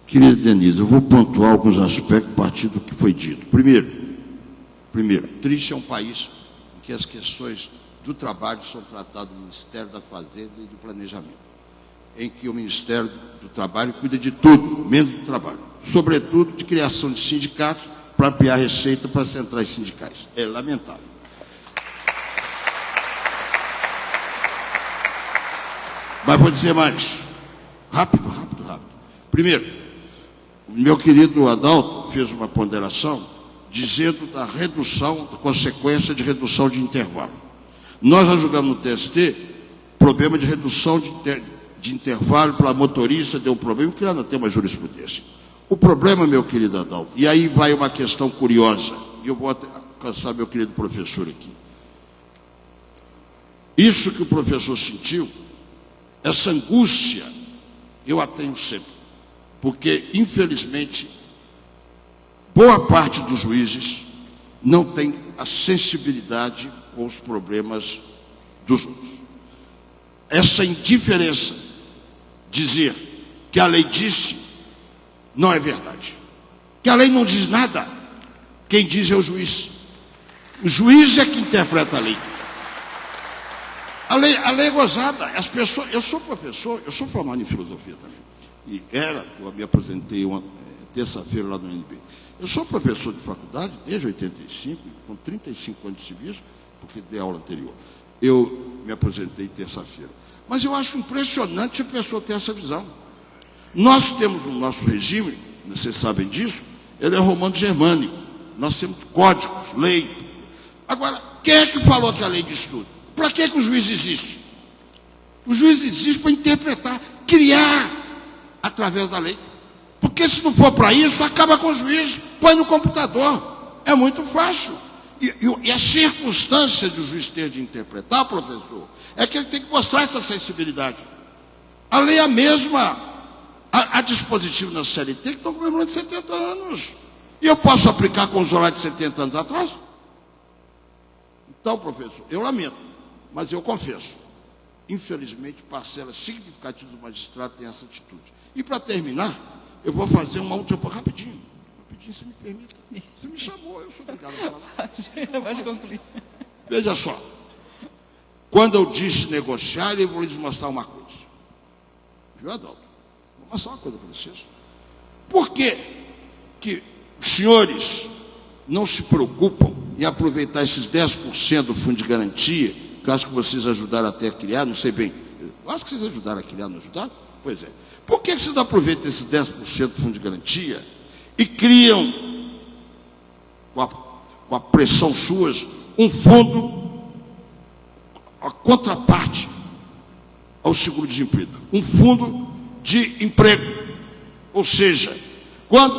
Speaker 3: Querida Denise, eu vou pontuar alguns aspectos a partir do que foi dito. Primeiro, triste é um país em que as questões do trabalho são tratadas no Ministério da Fazenda e do Planejamento, em que o Ministério do Trabalho cuida de tudo, menos do trabalho, sobretudo de criação de sindicatos para ampliar a receita para as centrais sindicais. É lamentável. Mas vou dizer mais. Rápido. Primeiro, o meu querido Adalto fez uma ponderação dizendo da redução, da consequência de redução de intervalo. Nós já julgamos no TST problema de redução de intervalo para motorista, deu um problema, que ainda tem uma jurisprudência. O problema, meu querido Adalto, e aí vai uma questão curiosa, e eu vou alcançar meu querido professor aqui. Isso que o professor sentiu, essa angústia, eu a tenho sempre, porque, infelizmente, boa parte dos juízes não tem a sensibilidade com os problemas dos outros. Essa indiferença, dizer que a lei disse, não é verdade. Que a lei não diz nada, quem diz é o juiz. O juiz é que interpreta a lei. A lei é gozada. As pessoas, eu sou professor, eu sou formado em filosofia também. E eu me aposentei terça-feira lá no UNB. Eu sou professor de faculdade desde 85, com 35 anos de serviço, porque dei aula anterior. Eu me aposentei terça-feira. Mas eu acho impressionante a pessoa ter essa visão. Nós temos o nosso regime, vocês sabem disso, ele é romano-germânico. Nós temos códigos, lei. Agora, quem é que falou que a lei diz tudo? Para que o juiz existe? O juiz existe para interpretar, criar através da lei. Porque se não for para isso, acaba com o juiz, põe no computador. É muito fácil. E a circunstância de o juiz ter de interpretar, professor, é que ele tem que mostrar essa sensibilidade. A lei é a mesma. Há dispositivo na CLT que estão comemorando 70 anos. E eu posso aplicar com os horários de 70 anos atrás? Então, professor, eu lamento, mas eu confesso, infelizmente, parcela significativa do magistrado tem essa atitude. E para terminar, eu vou fazer uma última... Rapidinho, se me permita. Você me chamou, eu sou obrigado a falar.
Speaker 2: Pode concluir.
Speaker 3: Veja só. Quando eu disse negociar, eu vou lhes mostrar uma coisa. Viu, Adalto? Vou mostrar uma coisa para vocês. Por que os senhores não se preocupam em aproveitar esses 10% do fundo de garantia, que eu acho que vocês ajudaram até a criar, não sei bem. Eu acho que vocês ajudaram a criar, não ajudaram? Pois é. Por que vocês não aproveitam esses 10% do fundo de garantia e criam, com a pressão suas, um fundo, a contraparte ao seguro-desemprego, um fundo de emprego. Ou seja, quando,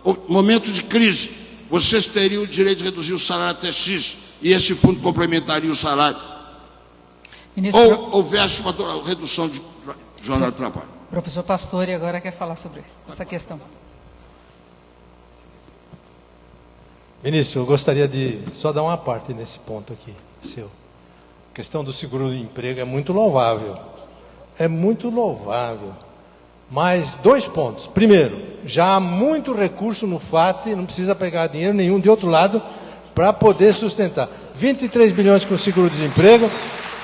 Speaker 3: no momento de crise, vocês teriam o direito de reduzir o salário até X, e esse fundo complementaria o salário.
Speaker 2: Ministro,
Speaker 3: Ou houvesse uma redução de jornada de trabalho.
Speaker 2: Professor Pastore agora quer falar sobre essa questão.
Speaker 4: Ministro, eu gostaria de só dar uma parte nesse ponto aqui, seu. A questão do seguro-emprego é muito louvável. É muito louvável. Mas 2 pontos. Primeiro, já há muito recurso no FAT, não precisa pegar dinheiro nenhum de outro lado para poder sustentar. 23 bilhões com o seguro-desemprego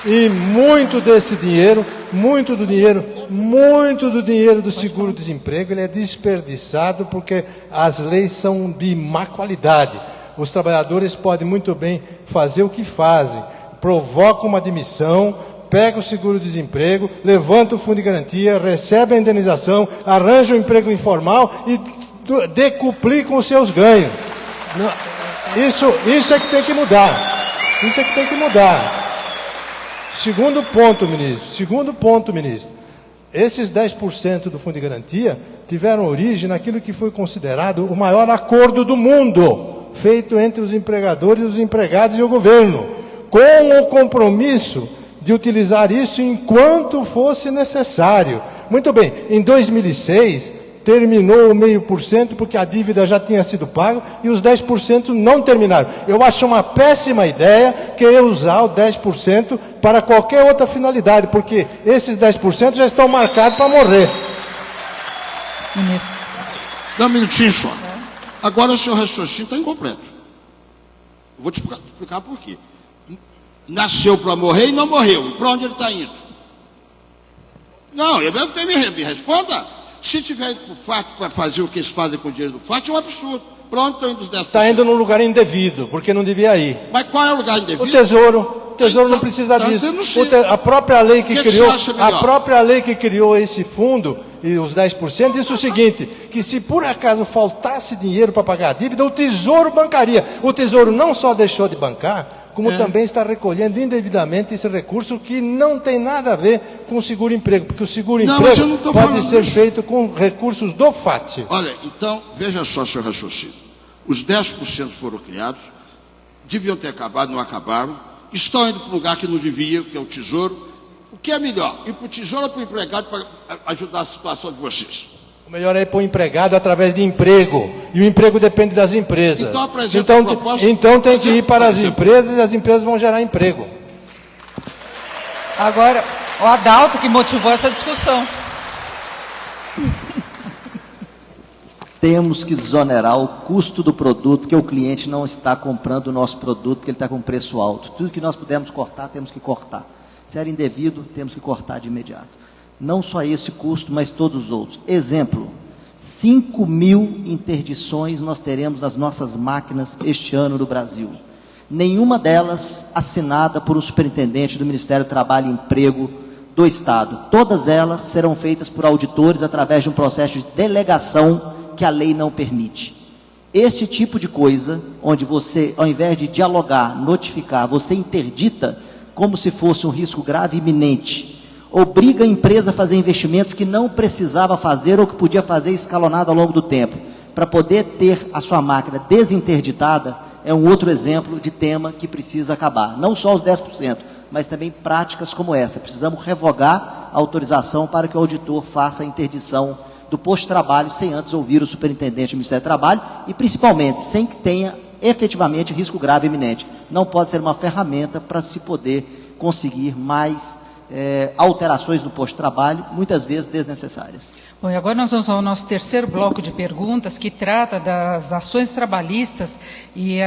Speaker 4: e muito desse dinheiro, muito do dinheiro do seguro-desemprego, ele é desperdiçado porque as leis são de má qualidade. Os trabalhadores podem muito bem fazer o que fazem, provocam uma demissão, pega o seguro-desemprego, levanta o fundo de garantia, recebe a indenização, arranja um emprego informal e decuplicam os seus ganhos. Isso é que tem que mudar. Isso é que tem que mudar. Segundo ponto, ministro. Esses 10% do fundo de garantia tiveram origem naquilo que foi considerado o maior acordo do mundo, feito entre os empregadores, os empregados e o governo, com o compromisso de utilizar isso enquanto fosse necessário. Muito bem, em 2006, terminou o 0,5% porque a dívida já tinha sido paga e os 10% não terminaram. Eu acho uma péssima ideia querer usar o 10% para qualquer outra finalidade, porque esses 10% já estão marcados para morrer.
Speaker 2: Ministro.
Speaker 3: Dá um minutinho só. Agora o seu raciocínio está incompleto. Eu vou te explicar por quê. Nasceu para morrer e não morreu. Para onde ele está indo? Não, me responda. Se tiver ido para o FAT para fazer o que eles fazem com o dinheiro do FAT, é um absurdo. Pronto, estão indo os 10%.
Speaker 4: Está indo num lugar indevido, porque não devia ir.
Speaker 3: Mas qual é o lugar indevido?
Speaker 4: O Tesouro não precisa disso. A própria lei que criou esse fundo e os 10% disse o seguinte, que se por acaso faltasse dinheiro para pagar a dívida, o Tesouro bancaria. O Tesouro não só deixou de bancar, como também está recolhendo indevidamente esse recurso que não tem nada a ver com o seguro-emprego, porque o seguro-emprego pode ser feito com recursos do FAT.
Speaker 3: Olha, então, veja só seu raciocínio. Os 10% foram criados, deviam ter acabado, não acabaram, estão indo para um lugar que não devia, que é o Tesouro. O que é melhor, ir para o Tesouro ou para o empregado para ajudar a situação de vocês?
Speaker 4: O melhor é ir para o empregado através de emprego. E o emprego depende das empresas. Então tem que ir para as empresas e as empresas vão gerar emprego.
Speaker 2: Agora, o Adalto que motivou essa discussão.
Speaker 6: Temos que desonerar o custo do produto, porque o cliente não está comprando o nosso produto, porque ele está com preço alto. Tudo que nós pudermos cortar, temos que cortar. Se era indevido, temos que cortar de imediato. Não só esse custo, mas todos os outros. Exemplo, 5.000 interdições nós teremos nas nossas máquinas este ano no Brasil. Nenhuma delas assinada por um superintendente do Ministério do Trabalho e Emprego do Estado. Todas elas serão feitas por auditores através de um processo de delegação que a lei não permite. Esse tipo de coisa, onde você, ao invés de dialogar, notificar, você interdita como se fosse um risco grave e iminente, obriga a empresa a fazer investimentos que não precisava fazer ou que podia fazer escalonado ao longo do tempo. Para poder ter a sua máquina desinterditada, é um outro exemplo de tema que precisa acabar. Não só os 10%, mas também práticas como essa. Precisamos revogar a autorização para que o auditor faça a interdição do posto de trabalho sem antes ouvir o superintendente do Ministério do Trabalho e, principalmente, sem que tenha efetivamente risco grave e iminente. Não pode ser uma ferramenta para se poder conseguir mais alterações no posto de trabalho, muitas vezes desnecessárias.
Speaker 2: Bom, e agora nós vamos ao nosso terceiro bloco de perguntas, que trata das ações trabalhistas e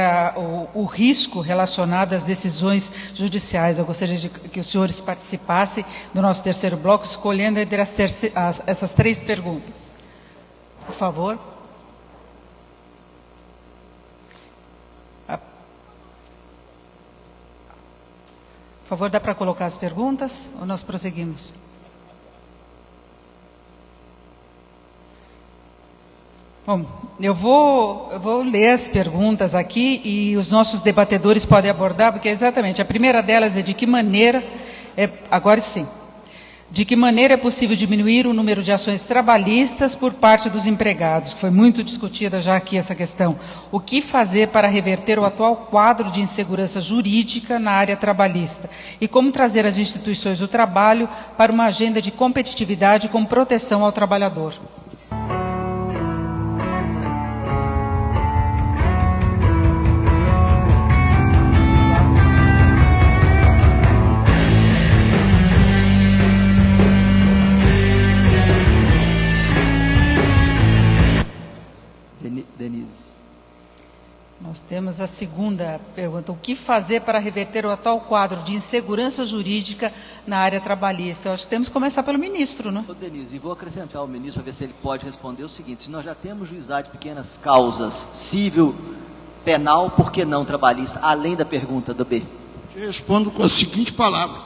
Speaker 2: o risco relacionado às decisões judiciais. Eu gostaria de que os senhores participassem do nosso terceiro bloco, escolhendo entre essas 3 perguntas. Por favor. Por favor, dá para colocar as perguntas ou nós prosseguimos? Bom, eu vou ler as perguntas aqui e os nossos debatedores podem abordar, porque exatamente a primeira delas é de que maneira, agora sim, de que maneira é possível diminuir o número de ações trabalhistas por parte dos empregados, que foi muito discutida já aqui essa questão. O que fazer para reverter o atual quadro de insegurança jurídica na área trabalhista? E como trazer as instituições do trabalho para uma agenda de competitividade com proteção ao trabalhador?
Speaker 6: Denise.
Speaker 2: Nós temos a segunda pergunta. O que fazer para reverter o atual quadro de insegurança jurídica na área trabalhista? Eu acho que temos que começar pelo ministro, né?
Speaker 6: Denise, e vou acrescentar ao ministro para ver se ele pode responder o seguinte: se nós já temos juizado de pequenas causas, civil, penal, por que não trabalhista? Além da pergunta do B.
Speaker 3: Eu respondo com a seguinte palavra: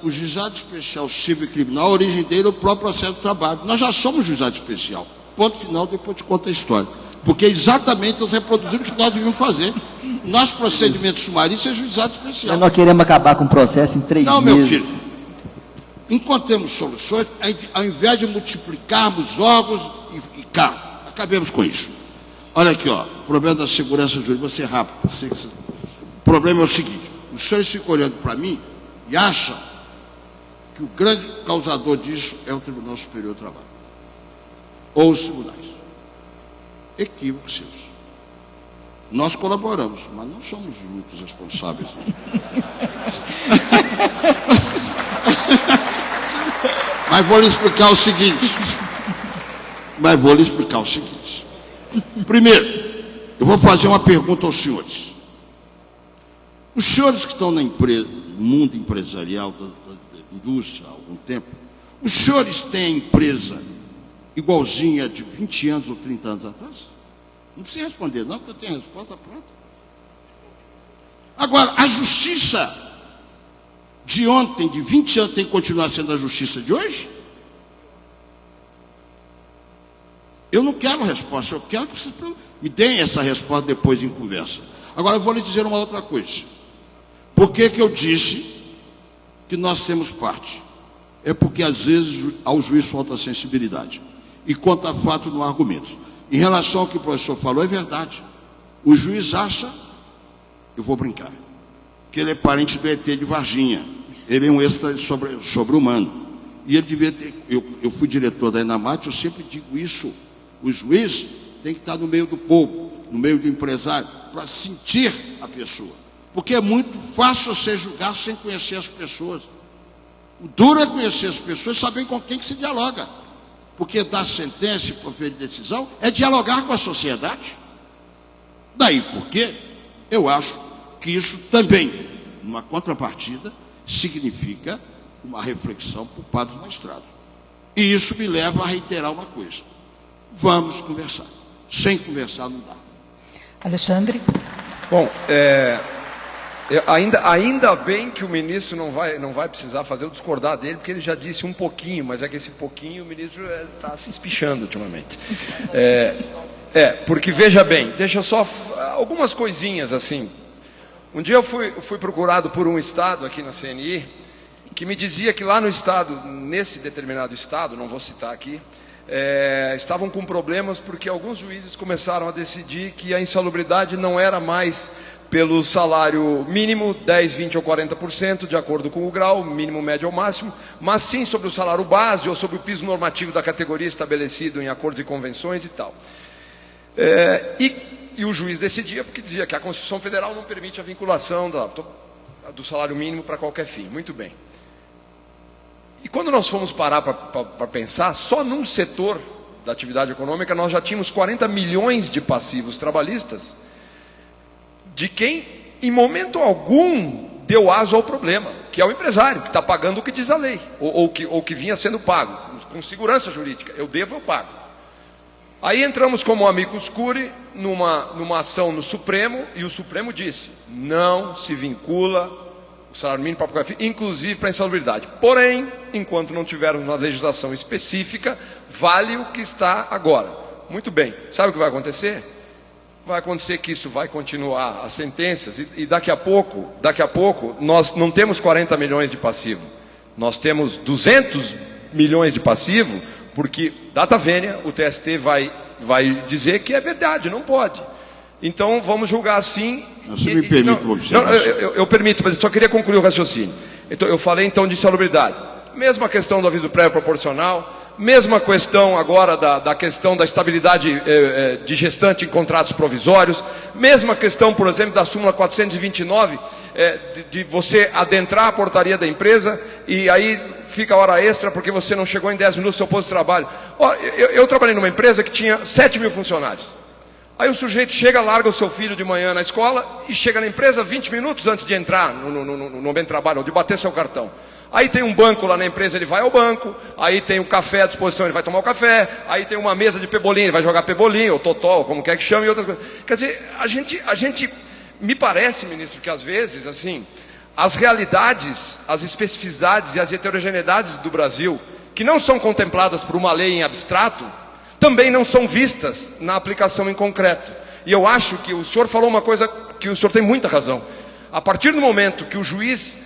Speaker 3: o juizado especial civil e criminal, a origem dele é o próprio processo do trabalho. Nós já somos juizado especial. Ponto final, depois te conto a história. Porque exatamente nós reproduzimos o que nós devíamos fazer. Nosso procedimento sumarício é juizado especial.
Speaker 6: Mas nós queremos acabar com o processo em 3 meses. Não, meu filho.
Speaker 3: Encontremos soluções, ao invés de multiplicarmos órgãos e cargos. Acabemos com isso. Olha aqui, ó, o problema da segurança jurídica. Vou ser rápido. O problema é o seguinte: os senhores ficam olhando para mim e acham que o grande causador disso é o Tribunal Superior do Trabalho. Ou os tribunais. Equívocos seus. Nós colaboramos, mas não somos os únicos responsáveis. Mas vou lhe explicar o seguinte. Primeiro, eu vou fazer uma pergunta aos senhores. Os senhores que estão no mundo empresarial, da indústria há algum tempo, os senhores têm a empresa igualzinha de 20 anos ou 30 anos atrás? Não precisa responder, não, porque eu tenho a resposta pronta. Agora, a justiça de ontem, de 20 anos, tem que continuar sendo a justiça de hoje? Eu não quero resposta, eu quero que vocês me deem essa resposta depois em conversa. Agora, eu vou lhe dizer uma outra coisa. Por que eu disse que nós temos parte? É porque, às vezes, ao juiz falta sensibilidade. E conta fato no argumento. Em relação ao que o professor falou, é verdade. O juiz acha, eu vou brincar, que ele é parente do ET de Varginha. Ele é um extra sobre-humano. E ele devia ter... Eu fui diretor da Enamate, eu sempre digo isso. O juiz tem que estar no meio do povo, no meio do empresário, para sentir a pessoa. Porque é muito fácil você julgar sem conhecer as pessoas. O duro é conhecer as pessoas e saber com quem que se dialoga. Porque dar sentença e proferir decisão é dialogar com a sociedade. Daí porque eu acho que isso também, numa contrapartida, significa uma reflexão por parte dos magistrados. E isso me leva a reiterar uma coisa: vamos conversar. Sem conversar não dá.
Speaker 2: Alexandre.
Speaker 7: Bom, ainda bem que o ministro não vai precisar fazer eu discordar dele, porque ele já disse um pouquinho, mas é que esse pouquinho o ministro está se espichando ultimamente. Porque veja bem, deixa só algumas coisinhas assim. Um dia eu fui procurado por um estado aqui na CNI, que me dizia que lá no estado, nesse determinado estado, não vou citar aqui, estavam com problemas porque alguns juízes começaram a decidir que a insalubridade não era mais pelo salário mínimo, 10, 20 ou 40%, de acordo com o grau, mínimo, médio ou máximo, mas sim sobre o salário base ou sobre o piso normativo da categoria estabelecido em acordos e convenções e tal. E o juiz decidia porque dizia que a Constituição Federal não permite a vinculação do salário mínimo para qualquer fim. Muito bem. E quando nós fomos parar para pensar, só num setor da atividade econômica nós já tínhamos 40 milhões de passivos trabalhistas, de quem, em momento algum, deu aso ao problema, que é o empresário, que está pagando o que diz a lei, ou que vinha sendo pago, com segurança jurídica. Eu devo, eu pago. Aí entramos como amicus curiae numa ação no Supremo, e o Supremo disse: não se vincula o salário mínimo para pagar, inclusive para a insalubridade. Porém, enquanto não tivermos uma legislação específica, vale o que está agora. Muito bem. Sabe o que vai acontecer? Vai acontecer que isso vai continuar as sentenças, e daqui a pouco, nós não temos 40 milhões de passivo. Nós temos 200 milhões de passivo, porque, data vênia, o TST vai dizer que é verdade, não pode. Então, vamos julgar assim.
Speaker 3: Você me permite uma observação?
Speaker 7: Eu permito, mas eu só queria concluir o raciocínio. Então, eu falei então de insalubridade. Mesma questão do aviso prévio proporcional, mesma questão agora da questão da estabilidade de gestante em contratos provisórios, mesma questão, por exemplo, da súmula 429, de você adentrar a portaria da empresa e aí fica a hora extra porque você não chegou em 10 minutos do seu posto de trabalho. Eu trabalhei numa empresa que tinha 7 mil funcionários. Aí o sujeito chega, larga o seu filho de manhã na escola e chega na empresa 20 minutos antes de entrar no ambiente de trabalho, ou de bater seu cartão. Aí tem um banco lá na empresa, ele vai ao banco. Aí tem o café à disposição, ele vai tomar o café. Aí tem uma mesa de pebolim, ele vai jogar pebolim, ou totó, como quer que chame, e outras coisas. Quer dizer, a gente me parece, ministro, que às vezes, assim, as realidades, as especificidades e as heterogeneidades do Brasil, que não são contempladas por uma lei em abstrato, também não são vistas na aplicação em concreto. E eu acho que o senhor falou uma coisa que o senhor tem muita razão. A partir do momento que o juiz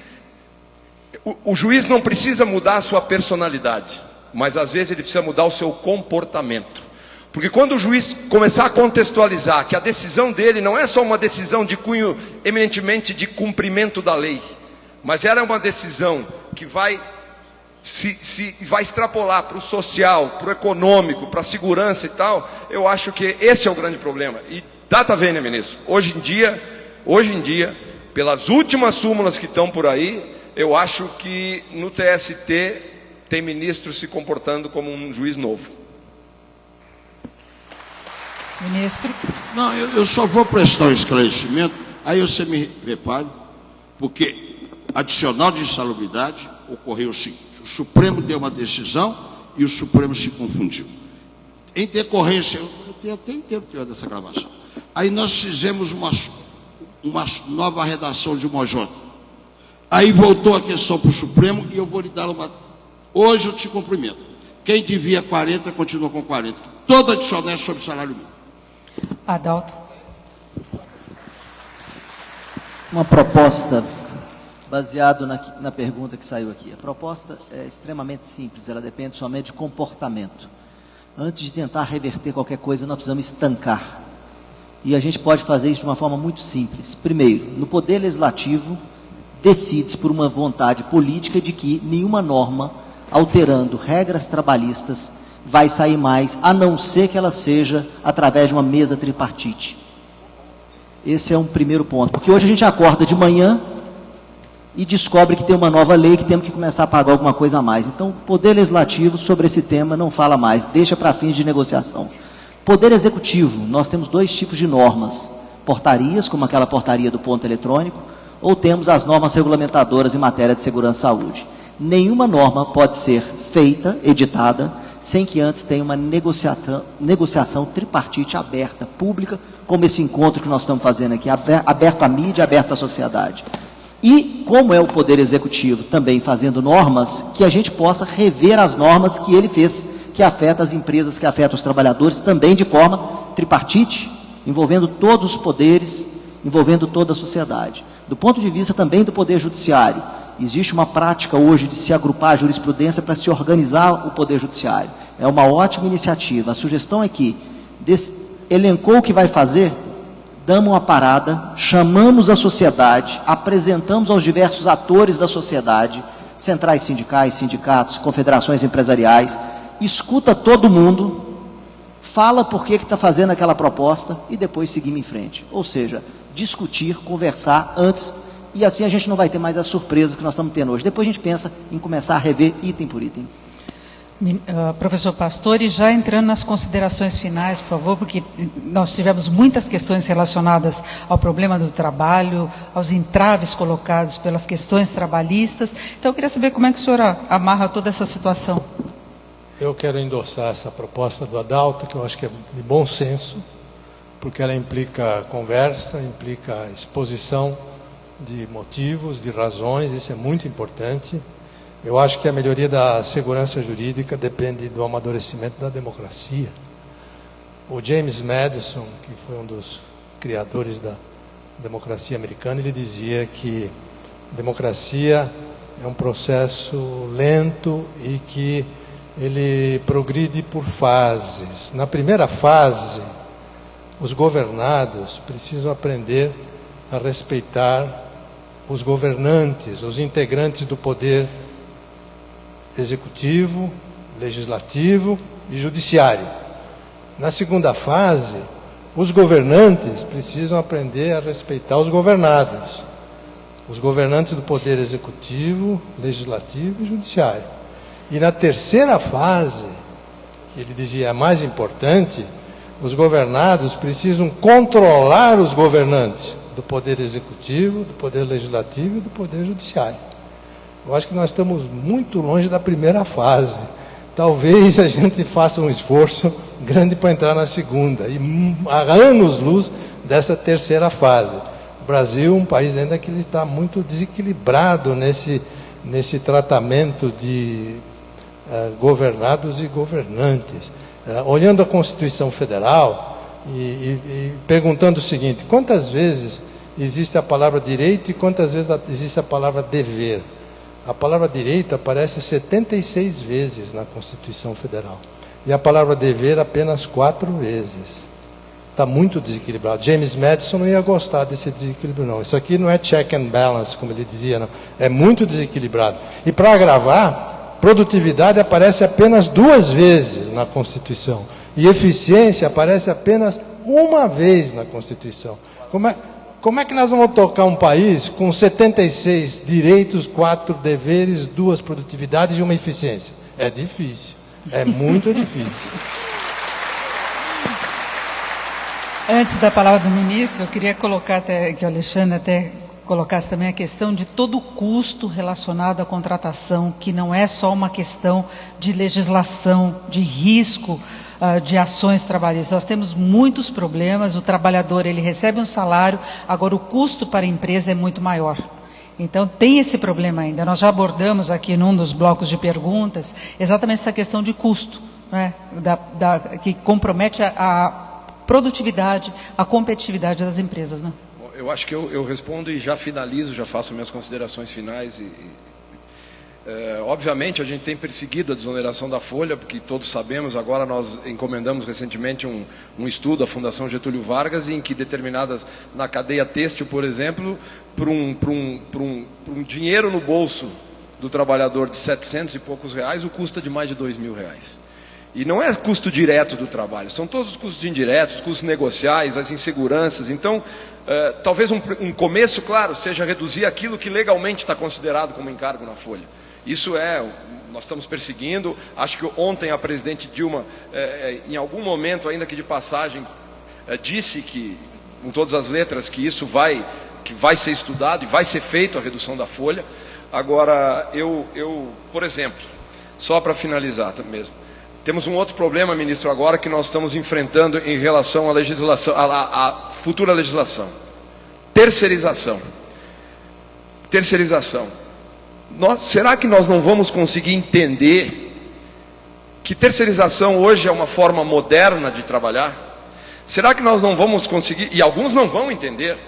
Speaker 7: não precisa mudar a sua personalidade, mas às vezes ele precisa mudar o seu comportamento. Porque quando o juiz começar a contextualizar que a decisão dele não é só uma decisão de cunho eminentemente de cumprimento da lei, mas ela é uma decisão que vai extrapolar para o social, para o econômico, para a segurança e tal, eu acho que esse é o grande problema. E data vênia, ministro, hoje em dia, pelas últimas súmulas que estão por aí, eu acho que no TST tem ministro se comportando como um juiz novo.
Speaker 2: Ministro.
Speaker 3: Não, eu só vou prestar um esclarecimento, aí você me repare, porque adicional de insalubridade ocorreu o seguinte: o Supremo deu uma decisão e o Supremo se confundiu. Em decorrência, eu tenho até inteiro tirado dessa gravação. Aí nós fizemos uma nova redação de uma OJ. Aí voltou a questão para o Supremo e eu vou lhe dar uma... Hoje eu te cumprimento. Quem devia 40, continua com 40. Todo adicional é sobre salário mínimo.
Speaker 2: Adalto.
Speaker 6: Uma proposta, baseado na pergunta que saiu aqui. A proposta é extremamente simples, ela depende somente de comportamento. Antes de tentar reverter qualquer coisa, nós precisamos estancar. E a gente pode fazer isso de uma forma muito simples. Primeiro, no Poder Legislativo, decide-se por uma vontade política de que nenhuma norma alterando regras trabalhistas vai sair mais, a não ser que ela seja através de uma mesa tripartite. Esse é um primeiro ponto, porque hoje a gente acorda de manhã e descobre que tem uma nova lei que temos que começar a pagar alguma coisa a mais. Então, o Poder Legislativo sobre esse tema não fala mais, deixa para fins de negociação. Poder Executivo, nós temos dois tipos de normas, portarias, como aquela portaria do ponto eletrônico, ou temos as normas regulamentadoras em matéria de segurança e saúde. Nenhuma norma pode ser feita, editada, sem que antes tenha uma negociação tripartite aberta, pública, como esse encontro que nós estamos fazendo aqui, aberto à mídia, aberto à sociedade. E, como é o Poder Executivo também fazendo normas, que a gente possa rever as normas que ele fez, que afeta as empresas, que afeta os trabalhadores, também de forma tripartite, envolvendo todos os poderes, envolvendo toda a sociedade. Do ponto de vista também do Poder Judiciário, existe uma prática hoje de se agrupar a jurisprudência para se organizar o Poder Judiciário. É uma ótima iniciativa. A sugestão é que, elencou o que vai fazer, damos uma parada, chamamos a sociedade, apresentamos aos diversos atores da sociedade, centrais sindicais, sindicatos, confederações empresariais, escuta todo mundo, fala por que está fazendo aquela proposta e depois seguimos em frente. Ou seja, discutir, conversar antes e assim a gente não vai ter mais as surpresas que nós estamos tendo hoje. Depois a gente pensa em começar a rever item por item.
Speaker 2: Professor Pastore, já entrando nas considerações finais, por favor, porque nós tivemos muitas questões relacionadas ao problema do trabalho, aos entraves colocados pelas questões trabalhistas. Então, eu queria saber como é que o senhor amarra toda essa situação.
Speaker 4: Eu quero endossar essa proposta do Adalto, que eu acho que é de bom senso, porque ela implica conversa, implica exposição de motivos, de razões, isso é muito importante. Eu acho que a melhoria da segurança jurídica depende do amadurecimento da democracia. O James Madison, que foi um dos criadores da democracia americana, ele dizia que democracia é um processo lento e que ele progride por fases. Na primeira fase, os governados precisam aprender a respeitar os governantes, os integrantes do poder executivo, legislativo e judiciário. Na segunda fase, os governantes precisam aprender a respeitar os governados, os governantes do poder executivo, legislativo e judiciário. E na terceira fase, que ele dizia a mais importante, os governados precisam controlar os governantes do poder executivo, do poder legislativo e do poder judiciário. Eu acho que nós estamos muito longe da primeira fase. Talvez a gente faça um esforço grande para entrar na segunda. E há anos-luz dessa terceira fase. O Brasil é um país ainda que ele está muito desequilibrado nesse tratamento de governados e governantes. Olhando a Constituição Federal e perguntando o seguinte: quantas vezes existe a palavra direito e quantas vezes existe a palavra dever? A palavra direito aparece 76 vezes na Constituição Federal. E a palavra dever apenas 4 vezes. Está muito desequilibrado. James Madison não ia gostar desse desequilíbrio, não. Isso aqui não é check and balance, como ele dizia, não. É muito desequilibrado. E para agravar, produtividade aparece apenas 2 vezes na Constituição. E eficiência aparece apenas 1 vez na Constituição. Como é que nós vamos tocar um país com 76 direitos, 4 deveres, 2 produtividades e 1 eficiência? É difícil. É muito difícil.
Speaker 2: Antes da palavra do ministro, eu queria colocar até que o Alexandre até colocasse também a questão de todo o custo relacionado à contratação, que não é só uma questão de legislação, de risco, de ações trabalhistas. Nós temos muitos problemas, o trabalhador ele recebe um salário, agora o custo para a empresa é muito maior. Então tem esse problema ainda. Nós já abordamos aqui num dos blocos de perguntas exatamente essa questão de custo, né, que compromete a produtividade, a competitividade das empresas. Né?
Speaker 7: Eu acho que eu respondo e já finalizo, já faço minhas considerações finais. Obviamente a gente tem perseguido a desoneração da folha, porque todos sabemos, agora nós encomendamos recentemente um estudo à Fundação Getúlio Vargas, em que determinadas, na cadeia têxtil, por exemplo, por um dinheiro no bolso do trabalhador de 700 e poucos reais, o custo é de mais de R$2.000. E não é custo direto do trabalho, são todos os custos indiretos, os custos negociais, as inseguranças. Então, talvez um começo, claro, seja reduzir aquilo que legalmente está considerado como encargo na folha. Isso nós estamos perseguindo. Acho que ontem a presidente Dilma, em algum momento, ainda que de passagem, disse que, com todas as letras, que isso vai ser estudado e vai ser feito a redução da folha. Agora, por exemplo, só para finalizar mesmo, temos um outro problema, ministro, agora que nós estamos enfrentando em relação à legislação, à futura legislação. Terceirização. Será que nós não vamos conseguir entender que terceirização hoje é uma forma moderna de trabalhar? Será que nós não vamos conseguir, e alguns não vão entender.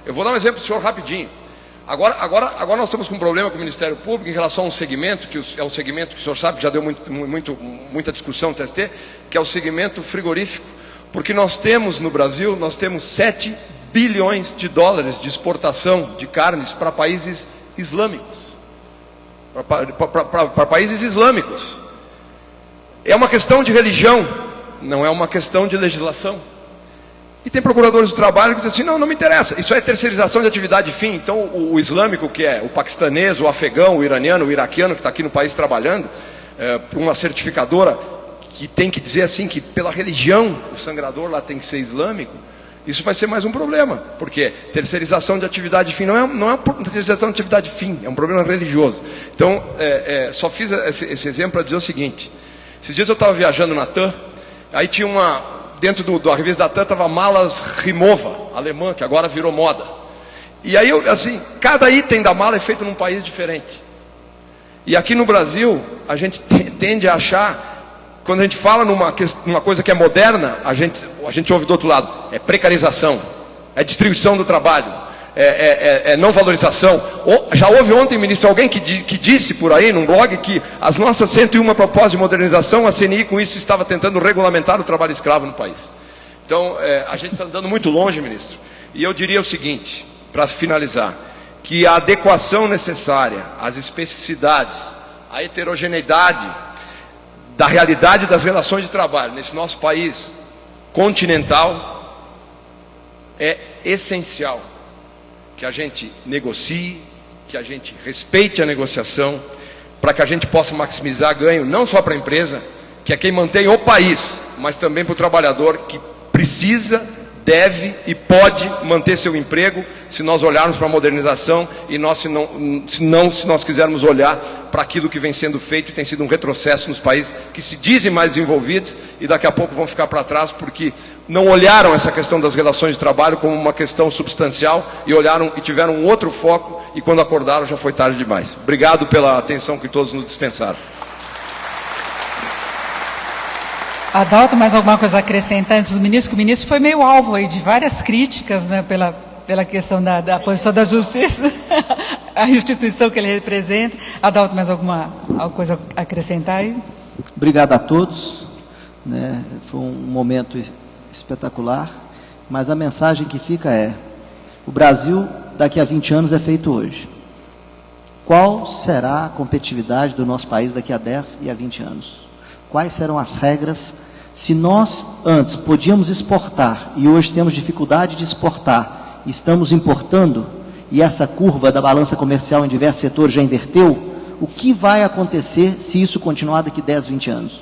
Speaker 7: Eu vou dar um exemplo para o senhor rapidinho. Agora nós estamos com um problema com o Ministério Público em relação a um segmento, que é um segmento que o senhor sabe que já deu muita discussão no TST, que é o segmento frigorífico, porque nós temos no Brasil, 7 bilhões de dólares de exportação de carnes para países islâmicos. Para países islâmicos. É uma questão de religião, não é uma questão de legislação. E tem procuradores do trabalho que dizem assim, não me interessa, isso é terceirização de atividade fim. Então o islâmico, que é o paquistanês, o afegão, o iraniano, o iraquiano, que está aqui no país trabalhando, uma certificadora que tem que dizer assim, que pela religião o sangrador lá tem que ser islâmico, isso vai ser mais um problema, porque terceirização de atividade fim não é uma terceirização de atividade fim, é um problema religioso. Então, só fiz esse exemplo para dizer o seguinte, esses dias eu estava viajando na TAM, aí tinha dentro da revista da TAM estava malas Rimowa, alemã, que agora virou moda. E aí, assim, cada item da mala é feito num país diferente. E aqui no Brasil, a gente tende a achar, quando a gente fala numa coisa que é moderna, a gente ouve do outro lado, é precarização, é distribuição do trabalho, é não valorização. Já houve ontem, ministro, alguém que disse por aí, num blog, que as nossas 101 propostas de modernização, a CNI com isso estava tentando regulamentar o trabalho escravo no país. Então, a gente está andando muito longe, ministro. E eu diria o seguinte, para finalizar, que a adequação necessária, as especificidades, a heterogeneidade da realidade das relações de trabalho nesse nosso país continental é essencial que a gente negocie, que a gente respeite a negociação, para que a gente possa maximizar ganho não só para a empresa, que é quem mantém o país, mas também para o trabalhador que precisa, deve e pode manter seu emprego, se nós olharmos para a modernização e se nós quisermos olhar para aquilo que vem sendo feito e tem sido um retrocesso nos países que se dizem mais desenvolvidos e daqui a pouco vão ficar para trás porque não olharam essa questão das relações de trabalho como uma questão substancial e tiveram um outro foco e quando acordaram já foi tarde demais. Obrigado pela atenção que todos nos dispensaram.
Speaker 2: Adalto, mais alguma coisa a acrescentar antes do ministro? Que o ministro foi meio alvo aí de várias críticas, né, pela questão da posição da justiça, a instituição que ele representa. Adalto, mais alguma coisa a acrescentar aí?
Speaker 6: Obrigado a todos, né, foi um momento espetacular, mas a mensagem que fica é, o Brasil daqui a 20 anos é feito hoje. Qual será a competitividade do nosso país daqui a 10 e a 20 anos? Quais serão as regras? Se nós antes podíamos exportar e hoje temos dificuldade de exportar, estamos importando e essa curva da balança comercial em diversos setores já inverteu, o que vai acontecer se isso continuar daqui 10, 20 anos?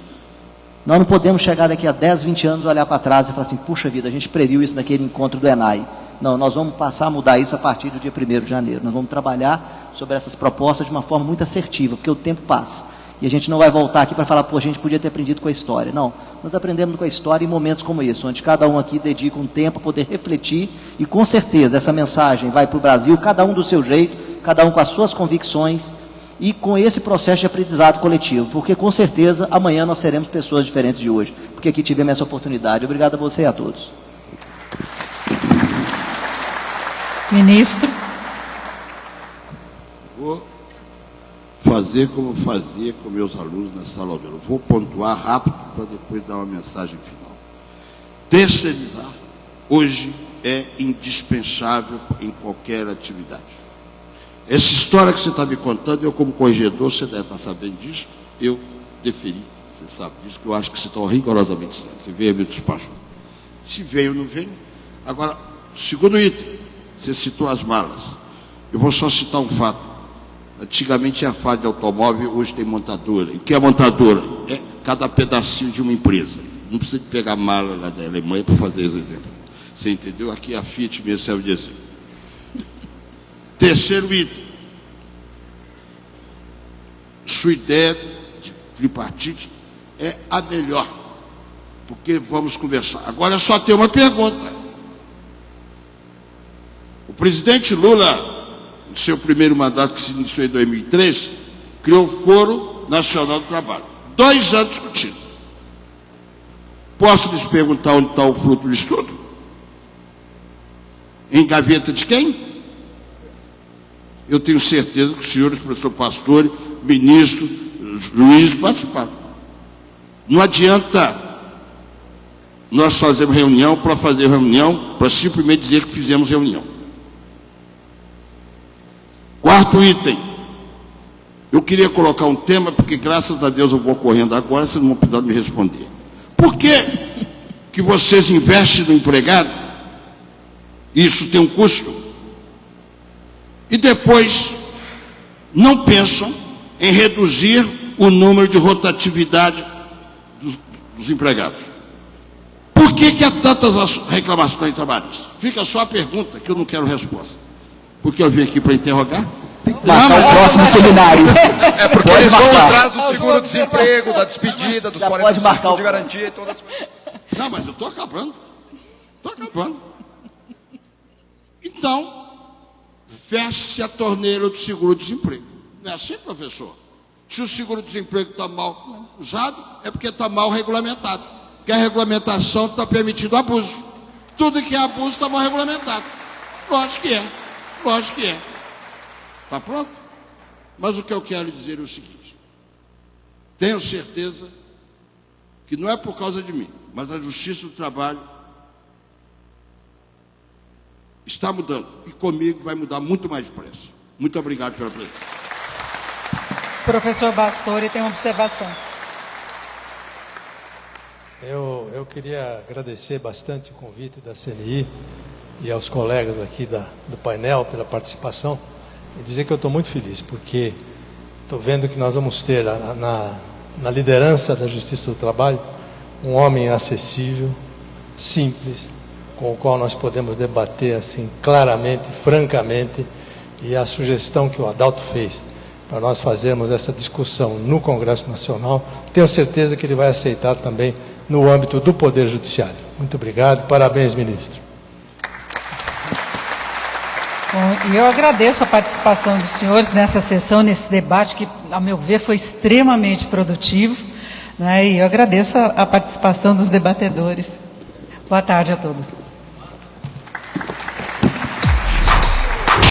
Speaker 6: Nós não podemos chegar daqui a 10, 20 anos, olhar para trás e falar assim, puxa vida, a gente previu isso naquele encontro do ENAI. Não, nós vamos passar a mudar isso a partir do dia 1º de janeiro. Nós vamos trabalhar sobre essas propostas de uma forma muito assertiva, porque o tempo passa. E a gente não vai voltar aqui para falar, pô, a gente podia ter aprendido com a história. Não, nós aprendemos com a história em momentos como esse, onde cada um aqui dedica um tempo a poder refletir, e com certeza essa mensagem vai para o Brasil, cada um do seu jeito, cada um com as suas convicções, e com esse processo de aprendizado coletivo, porque com certeza amanhã nós seremos pessoas diferentes de hoje, porque aqui tivemos essa oportunidade. Obrigado a você e a todos.
Speaker 2: Ministro.
Speaker 3: Vou fazer como eu fazia com meus alunos na sala de aula. Vou pontuar rápido para depois dar uma mensagem final. Terceirizar hoje é indispensável em qualquer atividade. Essa história que você está me contando, eu como corregedor, você deve estar sabendo disso, eu deferi, você sabe disso, que eu acho que você está rigorosamente certo. Você veio e me despachou. Se veio ou não veio. Agora, segundo item, você citou as malas. Eu vou só citar um fato. Antigamente tinha fábrica de automóvel, hoje tem montadora. E o que é montadora? É cada pedacinho de uma empresa. Não precisa de pegar mala lá da Alemanha para fazer esse exemplo. Você entendeu? Aqui a Fiat mesmo serve de exemplo. Terceiro item. Sua ideia de tripartite é a melhor. Porque vamos conversar. Agora só tem uma pergunta. O presidente Lula, no seu primeiro mandato, que se iniciou em 2003, criou o Foro Nacional do Trabalho. 2 anos discutindo. Posso lhes perguntar onde está o fruto do estudo? Em gaveta de quem? Eu tenho certeza que os senhores, professor Pastore, ministro, juiz, participaram. Não adianta nós fazermos reunião para fazer reunião, para simplesmente dizer que fizemos reunião. Quarto item. Eu queria colocar um tema, porque graças a Deus eu vou correndo agora, vocês não vão precisar me responder. Por que vocês investem no empregado Isso tem um custo. E depois, não pensam em reduzir o número de rotatividade dos empregados. Por que há tantas reclamações trabalhistas? Fica só a pergunta, que eu não quero resposta. Porque eu vim aqui para interrogar.
Speaker 8: Marcar o próximo seminário.
Speaker 7: É porque eles vão atrás do seguro-desemprego, da despedida, dos 45 de garantia e todas as coisas.
Speaker 3: Não, mas eu estou acabando. Estou acabando. Então, feche a torneira do seguro-desemprego. Não é assim, professor? Se o seguro-desemprego está mal usado, é porque está mal regulamentado. Porque a regulamentação está permitindo abuso. Tudo que é abuso está mal regulamentado. Lógico que é. Lógico que é. Está pronto? Mas o que eu quero dizer é o seguinte. Tenho certeza que não é por causa de mim, mas a Justiça do Trabalho está mudando. E comigo vai mudar muito mais depressa. Muito obrigado pela presença.
Speaker 2: Professor Bastore tem uma observação.
Speaker 4: Eu queria agradecer bastante o convite da CNI e aos colegas aqui do painel pela participação e dizer que eu estou muito feliz, porque estou vendo que nós vamos ter na liderança da Justiça do Trabalho um homem acessível, simples, com o qual nós podemos debater assim claramente, francamente, e a sugestão que o Adalto fez para nós fazermos essa discussão no Congresso Nacional, tenho certeza que ele vai aceitar também no âmbito do Poder Judiciário. Muito obrigado, parabéns, ministro.
Speaker 2: Bom, e eu agradeço a participação dos senhores nessa sessão, nesse debate que, a meu ver, foi extremamente produtivo, né? E eu agradeço a participação dos debatedores. Boa tarde a todos.